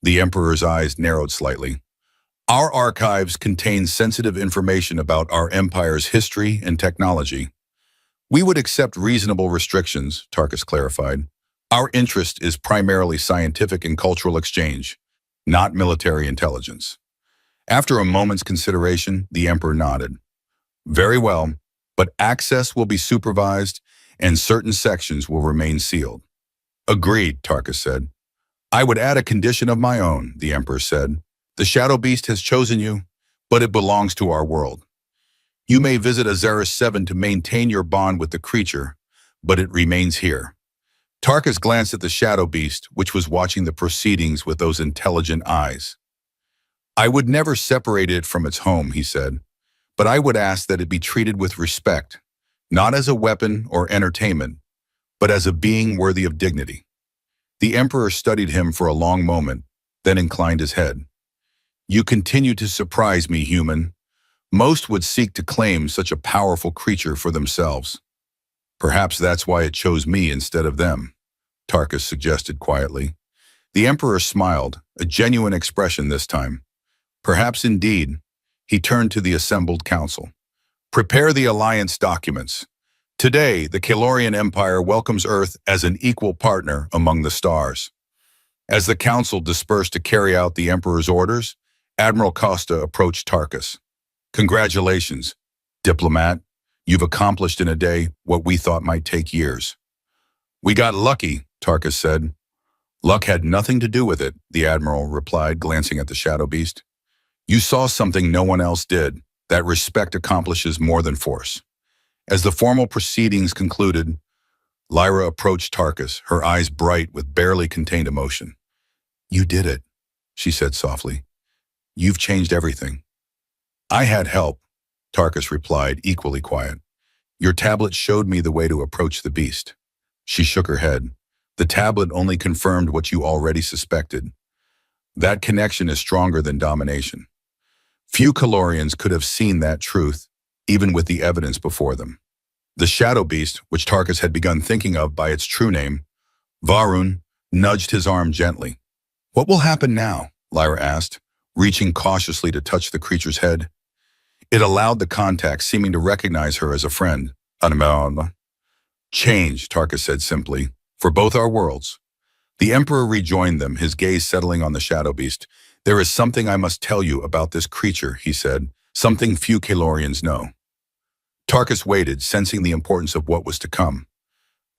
Speaker 1: The Emperor's eyes narrowed slightly. "Our archives contain sensitive information about our empire's history and technology. We would accept reasonable restrictions," Tarkus clarified. "Our interest is primarily scientific and cultural exchange, not military intelligence." After a moment's consideration, the Emperor nodded. "Very well, but access will be supervised and certain sections will remain sealed." "Agreed," Tarkus said. "I would add a condition of my own," the Emperor said. "The Shadow Beast has chosen you, but it belongs to our world. You may visit Azaris 7 to maintain your bond with the creature, but it remains here." Tarkus glanced at the Shadow Beast, which was watching the proceedings with those intelligent eyes. "I would never separate it from its home," he said, "but I would ask that it be treated with respect, not as a weapon or entertainment, but as a being worthy of dignity." The Emperor studied him for a long moment, then inclined his head. "You continue to surprise me, human. Most would seek to claim such a powerful creature for themselves. Perhaps that's why it chose me instead of them," Tarkus suggested quietly. The Emperor smiled, a genuine expression this time. "Perhaps indeed." He turned to the assembled council. "Prepare the alliance documents. Today, the Kalorian Empire welcomes Earth as an equal partner among the stars." As the council dispersed to carry out the Emperor's orders, Admiral Costa approached Tarkus. "Congratulations, diplomat. You've accomplished in a day what we thought might take years." "We got lucky," Tarkus said. "Luck had nothing to do with it," the Admiral replied, glancing at the Shadow Beast. "You saw something no one else did. That respect accomplishes more than force." As the formal proceedings concluded, Lyra approached Tarkus, her eyes bright with barely contained emotion. "You did it," she said softly. "You've changed everything." "I had help," Tarkus replied, equally quiet. "Your tablet showed me the way to approach the beast." She shook her head. "The tablet only confirmed what you already suspected. That connection is stronger than domination. Few Kalorians could have seen that truth, even with the evidence before them." The Shadow Beast, which Tarkus had begun thinking of by its true name, Varun, nudged his arm gently. "What will happen now?" Lyra asked, reaching cautiously to touch the creature's head. It allowed the contact, seeming to recognize her as a friend. "Change," Tarkus said simply, "for both our worlds." The Emperor rejoined them, his gaze settling on the Shadow Beast. "There is something I must tell you about this creature," he said, "something few Kalorians know." Tarkus waited, sensing the importance of what was to come.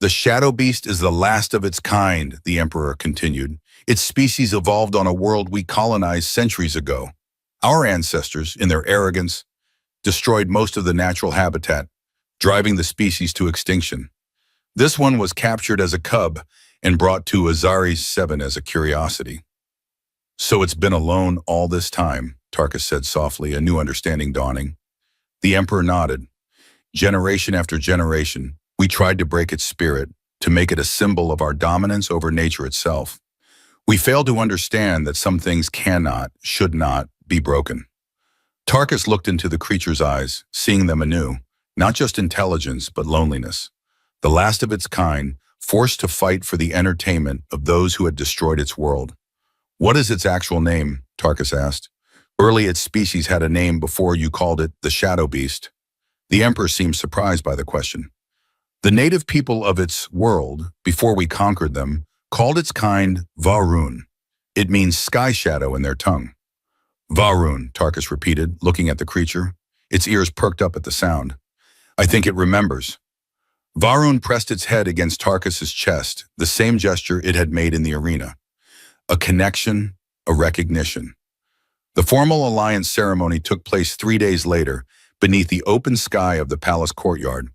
Speaker 1: "The Shadow Beast is the last of its kind," the Emperor continued. "Its species evolved on a world we colonized centuries ago. Our ancestors, in their arrogance, destroyed most of the natural habitat, driving the species to extinction. This one was captured as a cub and brought to Azaris 7 as a curiosity." "So it's been alone all this time," Tarkus said softly, a new understanding dawning. The Emperor nodded. "Generation after generation, we tried to break its spirit, to make it a symbol of our dominance over nature itself. We failed to understand that some things cannot, should not, be broken. Tarkus looked into the creature's eyes, seeing them anew, not just intelligence, but loneliness. The last of its kind, forced to fight for the entertainment of those who had destroyed its world. What is its actual name? Tarkus asked. Early its species had a name before you called it the Shadow Beast. The Emperor seemed surprised by the question. The native people of its world, before we conquered them, called its kind Varun. It means sky shadow in their tongue. Varun, Tarkus repeated, looking at the creature. Its ears perked up at the sound. I think it remembers. Varun pressed its head against Tarkus's chest, the same gesture it had made in the arena. A connection, a recognition. The formal alliance ceremony took place 3 days later, beneath the open sky of the palace courtyard.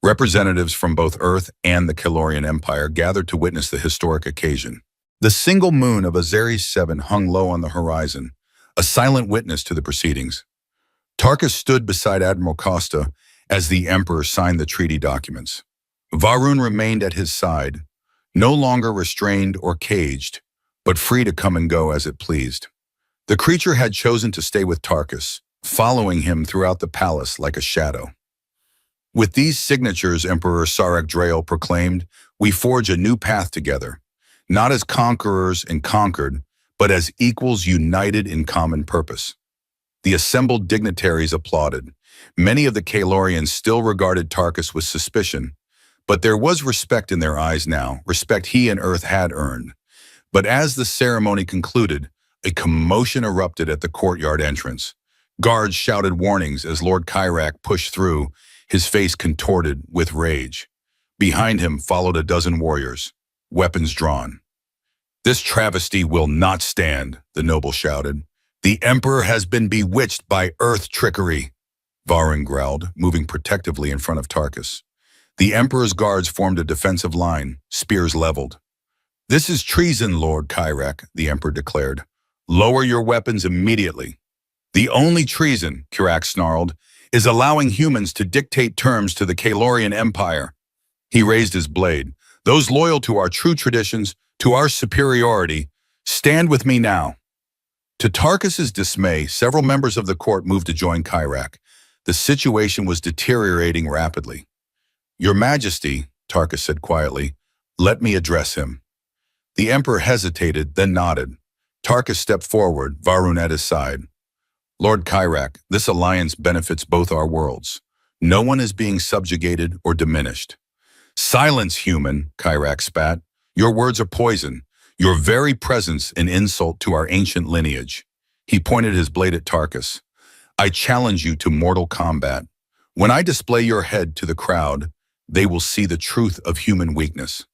Speaker 1: Representatives from both Earth and the Calorian Empire gathered to witness the historic occasion. The single moon of Azares 7 hung low on the horizon, a silent witness to the proceedings. Tarkus stood beside Admiral Costa as the Emperor signed the treaty documents. Varun remained at his side, no longer restrained or caged, but free to come and go as it pleased. The creature had chosen to stay with Tarkus, following him throughout the palace like a shadow. With these signatures, Emperor Sarek Drael proclaimed, we forge a new path together, not as conquerors and conquered, but as equals united in common purpose. The assembled dignitaries applauded. Many of the Calorians still regarded Tarkus with suspicion, but there was respect in their eyes now, respect he and Earth had earned. But as the ceremony concluded, a commotion erupted at the courtyard entrance. Guards shouted warnings as Lord Kyrak pushed through, his face contorted with rage. Behind him followed a dozen warriors, weapons drawn. This travesty will not stand, the noble shouted. The Emperor has been bewitched by Earth trickery, Varun growled, moving protectively in front of Tarkus. The Emperor's guards formed a defensive line, spears leveled. This is treason, Lord Kyrak, the Emperor declared. Lower your weapons immediately. The only treason, Kyrak snarled, is allowing humans to dictate terms to the Calorian Empire. He raised his blade. Those loyal to our true traditions, to our superiority, stand with me now. To Tarkus's dismay, several members of the court moved to join Kyrak. The situation was deteriorating rapidly. Your Majesty, Tarkus said quietly, let me address him. The Emperor hesitated, then nodded. Tarkus stepped forward, Varun at his side. Lord Kyrak, this alliance benefits both our worlds. No one is being subjugated or diminished. Silence, human, Kyrak spat. Your words are poison. Your very presence an insult to our ancient lineage. He pointed his blade at Tarkus. I challenge you to mortal combat. When I display your head to the crowd, they will see the truth of human weakness.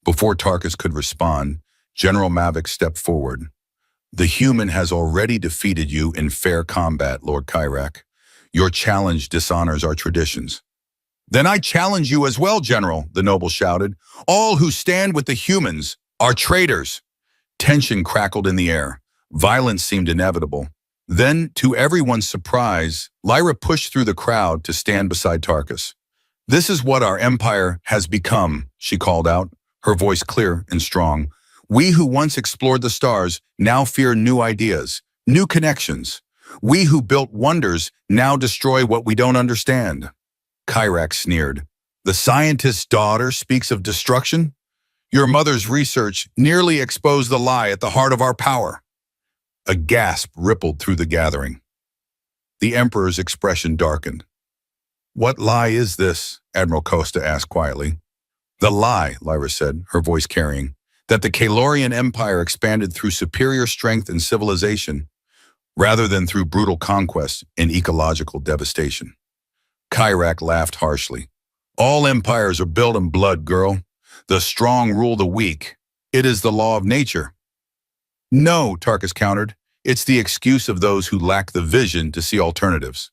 Speaker 1: Before Tarkus could respond, General Mavic stepped forward. The human has already defeated you in fair combat, Lord Kyrak. Your challenge dishonors our traditions. Then I challenge you as well, General, the noble shouted. All who stand with the humans are traitors. Tension crackled in the air. Violence seemed inevitable. Then, to everyone's surprise, Lyra pushed through the crowd to stand beside Tarkus. This is what our empire has become, she called out, her voice clear and strong. We who once explored the stars now fear new ideas, new connections. We who built wonders now destroy what we don't understand. Kyrak sneered. The scientist's daughter speaks of destruction? Your mother's research nearly exposed the lie at the heart of our power. A gasp rippled through the gathering. The Emperor's expression darkened. What lie is this? Admiral Costa asked quietly. The lie, Lyra said, her voice carrying, that the Calorian Empire expanded through superior strength and civilization, rather than through brutal conquest and ecological devastation. Kyrak laughed harshly. All empires are built in blood, girl. The strong rule the weak. It is the law of nature. No, Tarkus countered. It's the excuse of those who lack the vision to see alternatives.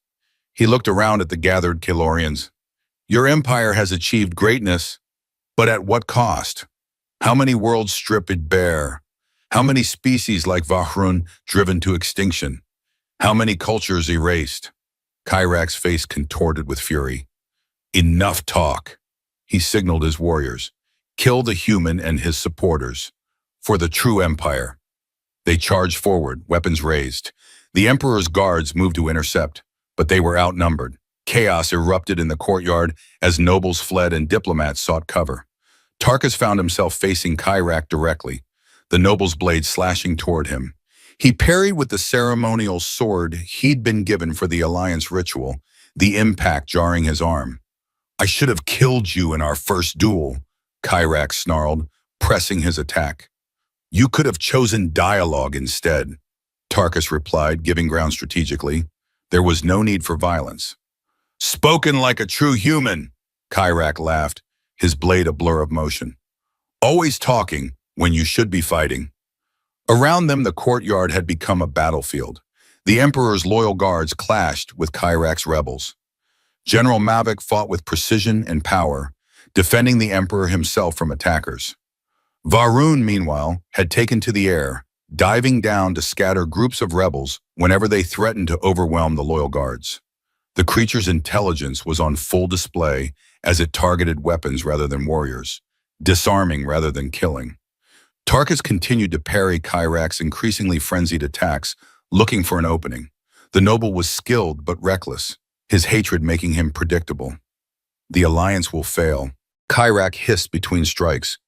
Speaker 1: He looked around at the gathered Calorians. Your empire has achieved greatness, but at what cost? How many worlds stripped it bare? How many species like Vahrun driven to extinction? How many cultures erased? Kyrak's face contorted with fury. Enough talk. He signaled his warriors. Kill the human and his supporters. For the true empire. They charged forward, weapons raised. The Emperor's guards moved to intercept, but they were outnumbered. Chaos erupted in the courtyard as nobles fled and diplomats sought cover. Tarkus found himself facing Kyrak directly, the noble's blade slashing toward him. He parried with the ceremonial sword he'd been given for the alliance ritual, the impact jarring his arm. "I should have killed you in our first duel," Kyrak snarled, pressing his attack. "You could have chosen dialogue instead," Tarkus replied, giving ground strategically. There was no need for violence. "Spoken like a true human," Kyrak laughed, his blade a blur of motion. "Always talking when you should be fighting." Around them, the courtyard had become a battlefield. The Emperor's loyal guards clashed with Kyrak's rebels. General Mavic fought with precision and power, defending the Emperor himself from attackers. Varun, meanwhile, had taken to the air, diving down to scatter groups of rebels whenever they threatened to overwhelm the loyal guards. The creature's intelligence was on full display as it targeted weapons rather than warriors, disarming rather than killing. Tarkus continued to parry Kyrak's increasingly frenzied attacks, looking for an opening. The noble was skilled but reckless, his hatred making him predictable. "The alliance will fail," Kyrak hissed between strikes.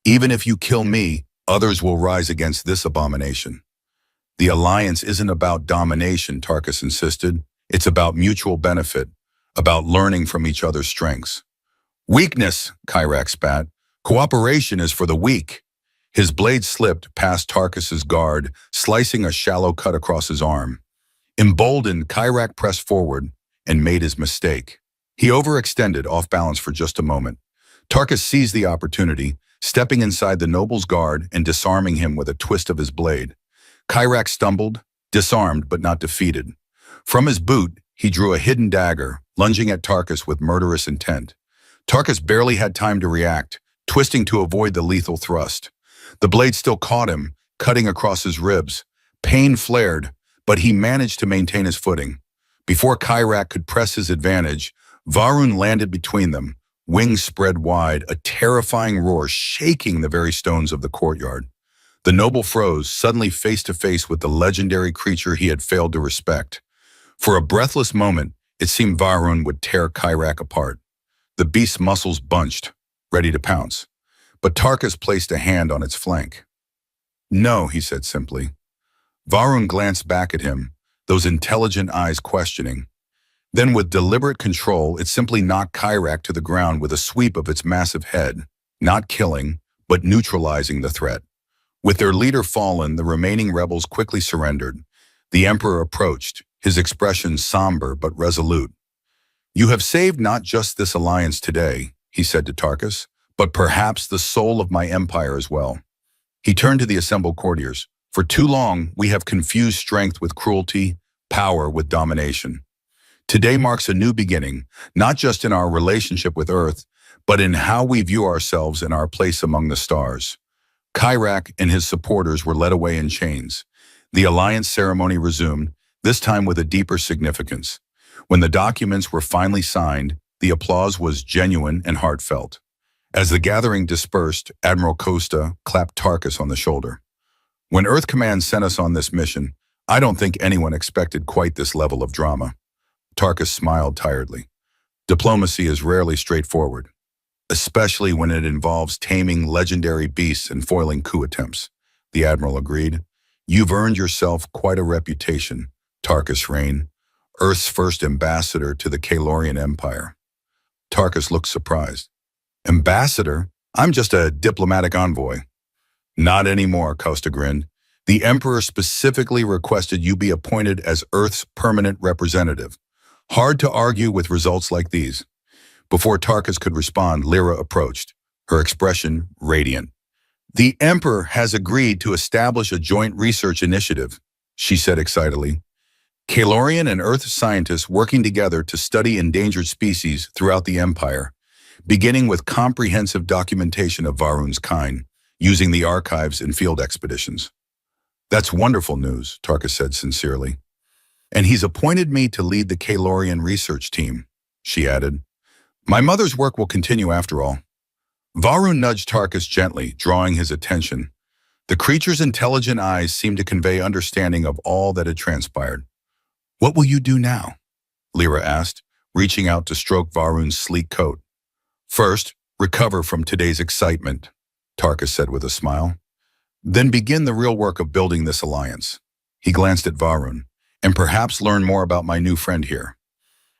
Speaker 1: "Even if you kill me, others will rise against this abomination." "The alliance isn't about domination," Tarkus insisted. "It's about mutual benefit, about learning from each other's strengths." "Weakness," Kyrak spat. "Cooperation is for the weak." His blade slipped past Tarkus's guard, slicing a shallow cut across his arm. Emboldened, Kyrak pressed forward and made his mistake. He overextended, off balance for just a moment. Tarkus seized the opportunity, stepping inside the noble's guard and disarming him with a twist of his blade. Kyrak stumbled, disarmed but not defeated. From his boot, he drew a hidden dagger, lunging at Tarkus with murderous intent. Tarkus barely had time to react, twisting to avoid the lethal thrust. The blade still caught him, cutting across his ribs. Pain flared, but he managed to maintain his footing. Before Kyrak could press his advantage, Varun landed between them, wings spread wide, a terrifying roar shaking the very stones of the courtyard. The noble froze, suddenly face to face with the legendary creature he had failed to respect. For a breathless moment, it seemed Varun would tear Kyrak apart. The beast's muscles bunched, ready to pounce. But Tarkus placed a hand on its flank. "No," he said simply. Varun glanced back at him, those intelligent eyes questioning. Then with deliberate control, it simply knocked Kyrak to the ground with a sweep of its massive head, not killing, but neutralizing the threat. With their leader fallen, the remaining rebels quickly surrendered. The Emperor approached, his expression somber but resolute. "You have saved not just this alliance today," he said to Tarkus, "but perhaps the soul of my empire as well." He turned to the assembled courtiers. "For too long, we have confused strength with cruelty, power with domination. Today marks a new beginning, not just in our relationship with Earth, but in how we view ourselves and our place among the stars." Kyrak and his supporters were led away in chains. The alliance ceremony resumed, this time with a deeper significance. When the documents were finally signed, the applause was genuine and heartfelt. As the gathering dispersed, Admiral Costa clapped Tarkus on the shoulder. "When Earth Command sent us on this mission, I don't think anyone expected quite this level of drama." Tarkus smiled tiredly. "Diplomacy is rarely straightforward, especially when it involves taming legendary beasts and foiling coup attempts," the Admiral agreed. "You've earned yourself quite a reputation, Tarkus Rain, Earth's first ambassador to the Kalorian Empire." Tarkus looked surprised. "Ambassador? I'm just a diplomatic envoy." "Not anymore," Costa grinned. "The Emperor specifically requested you be appointed as Earth's permanent representative. Hard to argue with results like these." Before Tarkus could respond, Lyra approached, her expression radiant. "The Emperor has agreed to establish a joint research initiative," she said excitedly. "Kalorian and Earth scientists working together to study endangered species throughout the Empire, beginning with comprehensive documentation of Varun's kind, using the archives and field expeditions." "That's wonderful news," Tarkus said sincerely. "And he's appointed me to lead the Kalorian research team," she added. "My mother's work will continue after all." Varun nudged Tarkus gently, drawing his attention. The creature's intelligent eyes seemed to convey understanding of all that had transpired. "What will you do now?" Lyra asked, reaching out to stroke Varun's sleek coat. "First, recover from today's excitement," Tarkus said with a smile. "Then begin the real work of building this alliance." He glanced at Varun, "And perhaps learn more about my new friend here."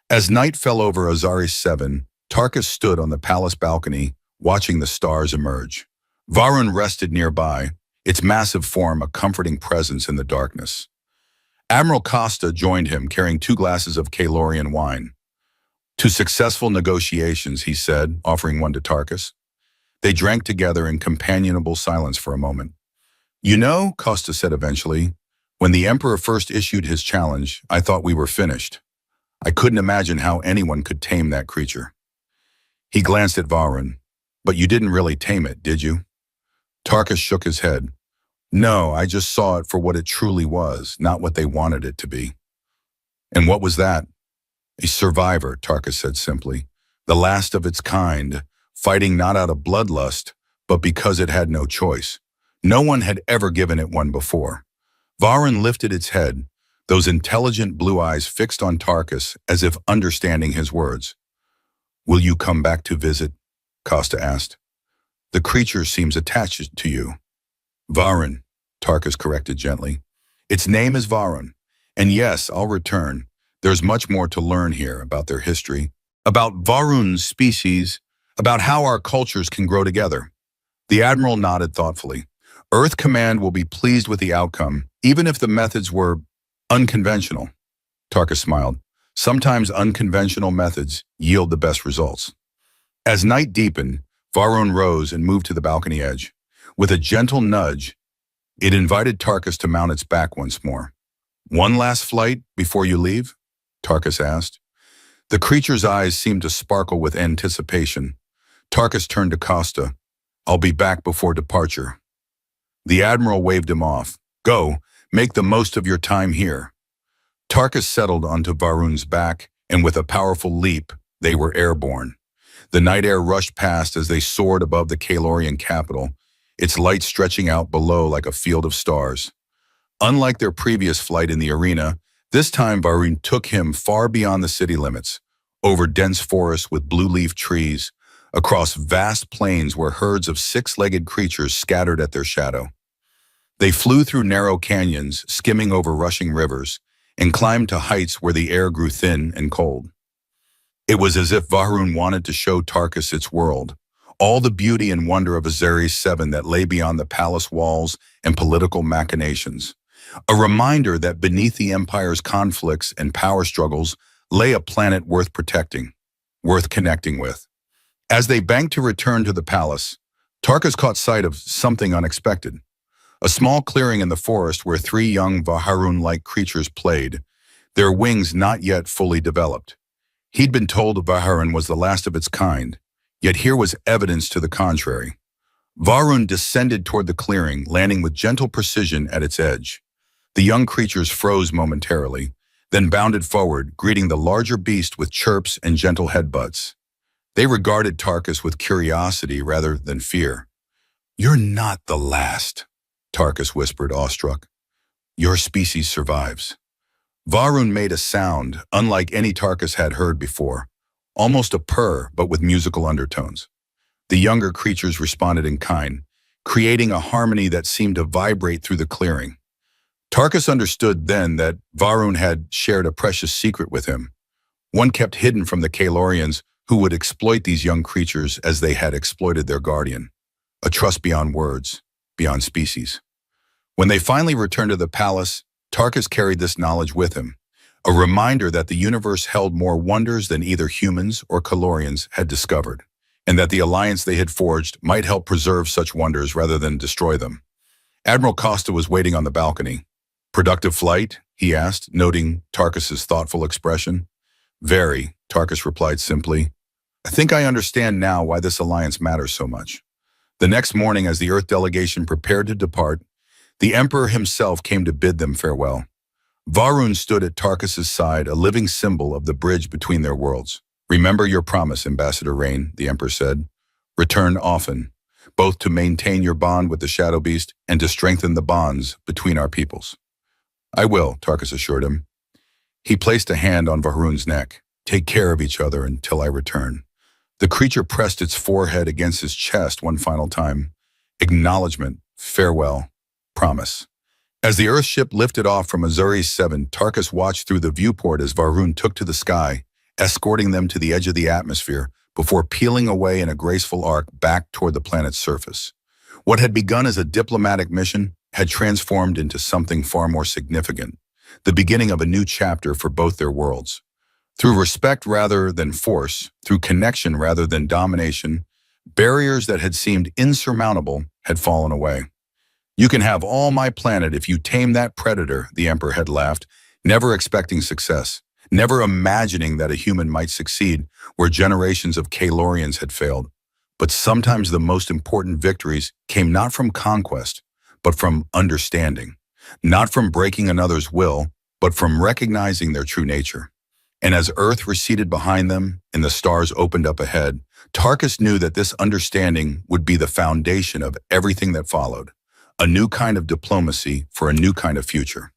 Speaker 1: As night fell over Azaris 7, Tarkus stood on the palace balcony, watching the stars emerge. Varun rested nearby, its massive form a comforting presence in the darkness. Admiral Costa joined him, carrying 2 glasses of Kalorian wine. "To successful negotiations," he said, offering one to Tarkus. They drank together in companionable silence for a moment. "You know," Costa said eventually, "when the Emperor first issued his challenge, I thought we were finished. I couldn't imagine how anyone could tame that creature." He glanced at Varun. "But you didn't really tame it, did you?" Tarkus shook his head. "No, I just saw it for what it truly was, not what they wanted it to be." "And what was that?" "A survivor," Tarkus said simply. "The last of its kind, fighting not out of bloodlust, but because it had no choice. No one had ever given it one before." Varun lifted its head, those intelligent blue eyes fixed on Tarkus as if understanding his words. "Will you come back to visit?" Costa asked. "The creature seems attached to you." "Varun," Tarkus corrected gently. "Its name is Varun. And yes, I'll return. There's much more to learn here about their history, about Varun's species, about how our cultures can grow together." The Admiral nodded thoughtfully. "Earth Command will be pleased with the outcome, even if the methods were unconventional." Tarkus smiled. "Sometimes unconventional methods yield the best results." As night deepened, Varun rose and moved to the balcony edge. With a gentle nudge, it invited Tarkus to mount its back once more. "One last flight before you leave?" Tarkus asked. The creature's eyes seemed to sparkle with anticipation. Tarkus turned to Costa. "I'll be back before departure." The Admiral waved him off. "Go, make the most of your time here." Tarkus settled onto Varun's back, and with a powerful leap, they were airborne. The night air rushed past as they soared above the Kalorian capital, its light stretching out below like a field of stars. Unlike their previous flight in the arena, this time Varun took him far beyond the city limits, over dense forests with blue-leaf trees, across vast plains where herds of 6-legged creatures scattered at their shadow. They flew through narrow canyons, skimming over rushing rivers, and climbed to heights where the air grew thin and cold. It was as if Varun wanted to show Tarkus its world, all the beauty and wonder of Azaris 7 that lay beyond the palace walls and political machinations. A reminder that beneath the Empire's conflicts and power struggles lay a planet worth protecting, worth connecting with. As they banked to return to the palace, Tarkus caught sight of something unexpected. A small clearing in the forest where 3 young Vaharun-like creatures played, their wings not yet fully developed. He'd been told Vaharun was the last of its kind, yet here was evidence to the contrary. Varun descended toward the clearing, landing with gentle precision at its edge. The young creatures froze momentarily, then bounded forward, greeting the larger beast with chirps and gentle headbutts. They regarded Tarkus with curiosity rather than fear. "You're not the last," Tarkus whispered, awestruck. "Your species survives." Varun made a sound unlike any Tarkus had heard before, almost a purr but with musical undertones. The younger creatures responded in kind, creating a harmony that seemed to vibrate through the clearing. Tarkus understood then that Varun had shared a precious secret with him, one kept hidden from the Kalorians who would exploit these young creatures as they had exploited their guardian. A trust beyond words, beyond species. When they finally returned to the palace, Tarkus carried this knowledge with him, a reminder that the universe held more wonders than either humans or Kalorians had discovered, and that the alliance they had forged might help preserve such wonders rather than destroy them. Admiral Costa was waiting on the balcony. "Productive flight?" he asked, noting Tarkus's thoughtful expression. "Very," Tarkus replied simply. "I think I understand now why this alliance matters so much." The next morning, as the Earth delegation prepared to depart, the Emperor himself came to bid them farewell. Varun stood at Tarkus's side, a living symbol of the bridge between their worlds. "Remember your promise, Ambassador Rain," the Emperor said. "Return often. both to maintain your bond with the Shadow Beast and to strengthen the bonds between our peoples. I will, Tarkus assured him. He placed a hand on Vahroon's neck. Take care of each other until I return. The creature pressed its forehead against his chest one final time. Acknowledgement, farewell, promise. As the Earthship lifted off from Azuri's 7, Tarkus watched through the viewport as Vahroon took to the sky, escorting them to the edge of the atmosphere before peeling away in a graceful arc back toward the planet's surface. What had begun as a diplomatic mission had transformed into something far more significant, the beginning of a new chapter for both their worlds. Through respect rather than force, through connection rather than domination, barriers that had seemed insurmountable had fallen away. You can have all my planet if you tame that predator, the Emperor had laughed, never expecting success, never imagining that a human might succeed where generations of Kalorians had failed. But sometimes the most important victories came not from conquest, but from understanding, not from breaking another's will, but from recognizing their true nature. And as Earth receded behind them and the stars opened up ahead, Tarkus knew that this understanding would be the foundation of everything that followed, a new kind of diplomacy for a new kind of future.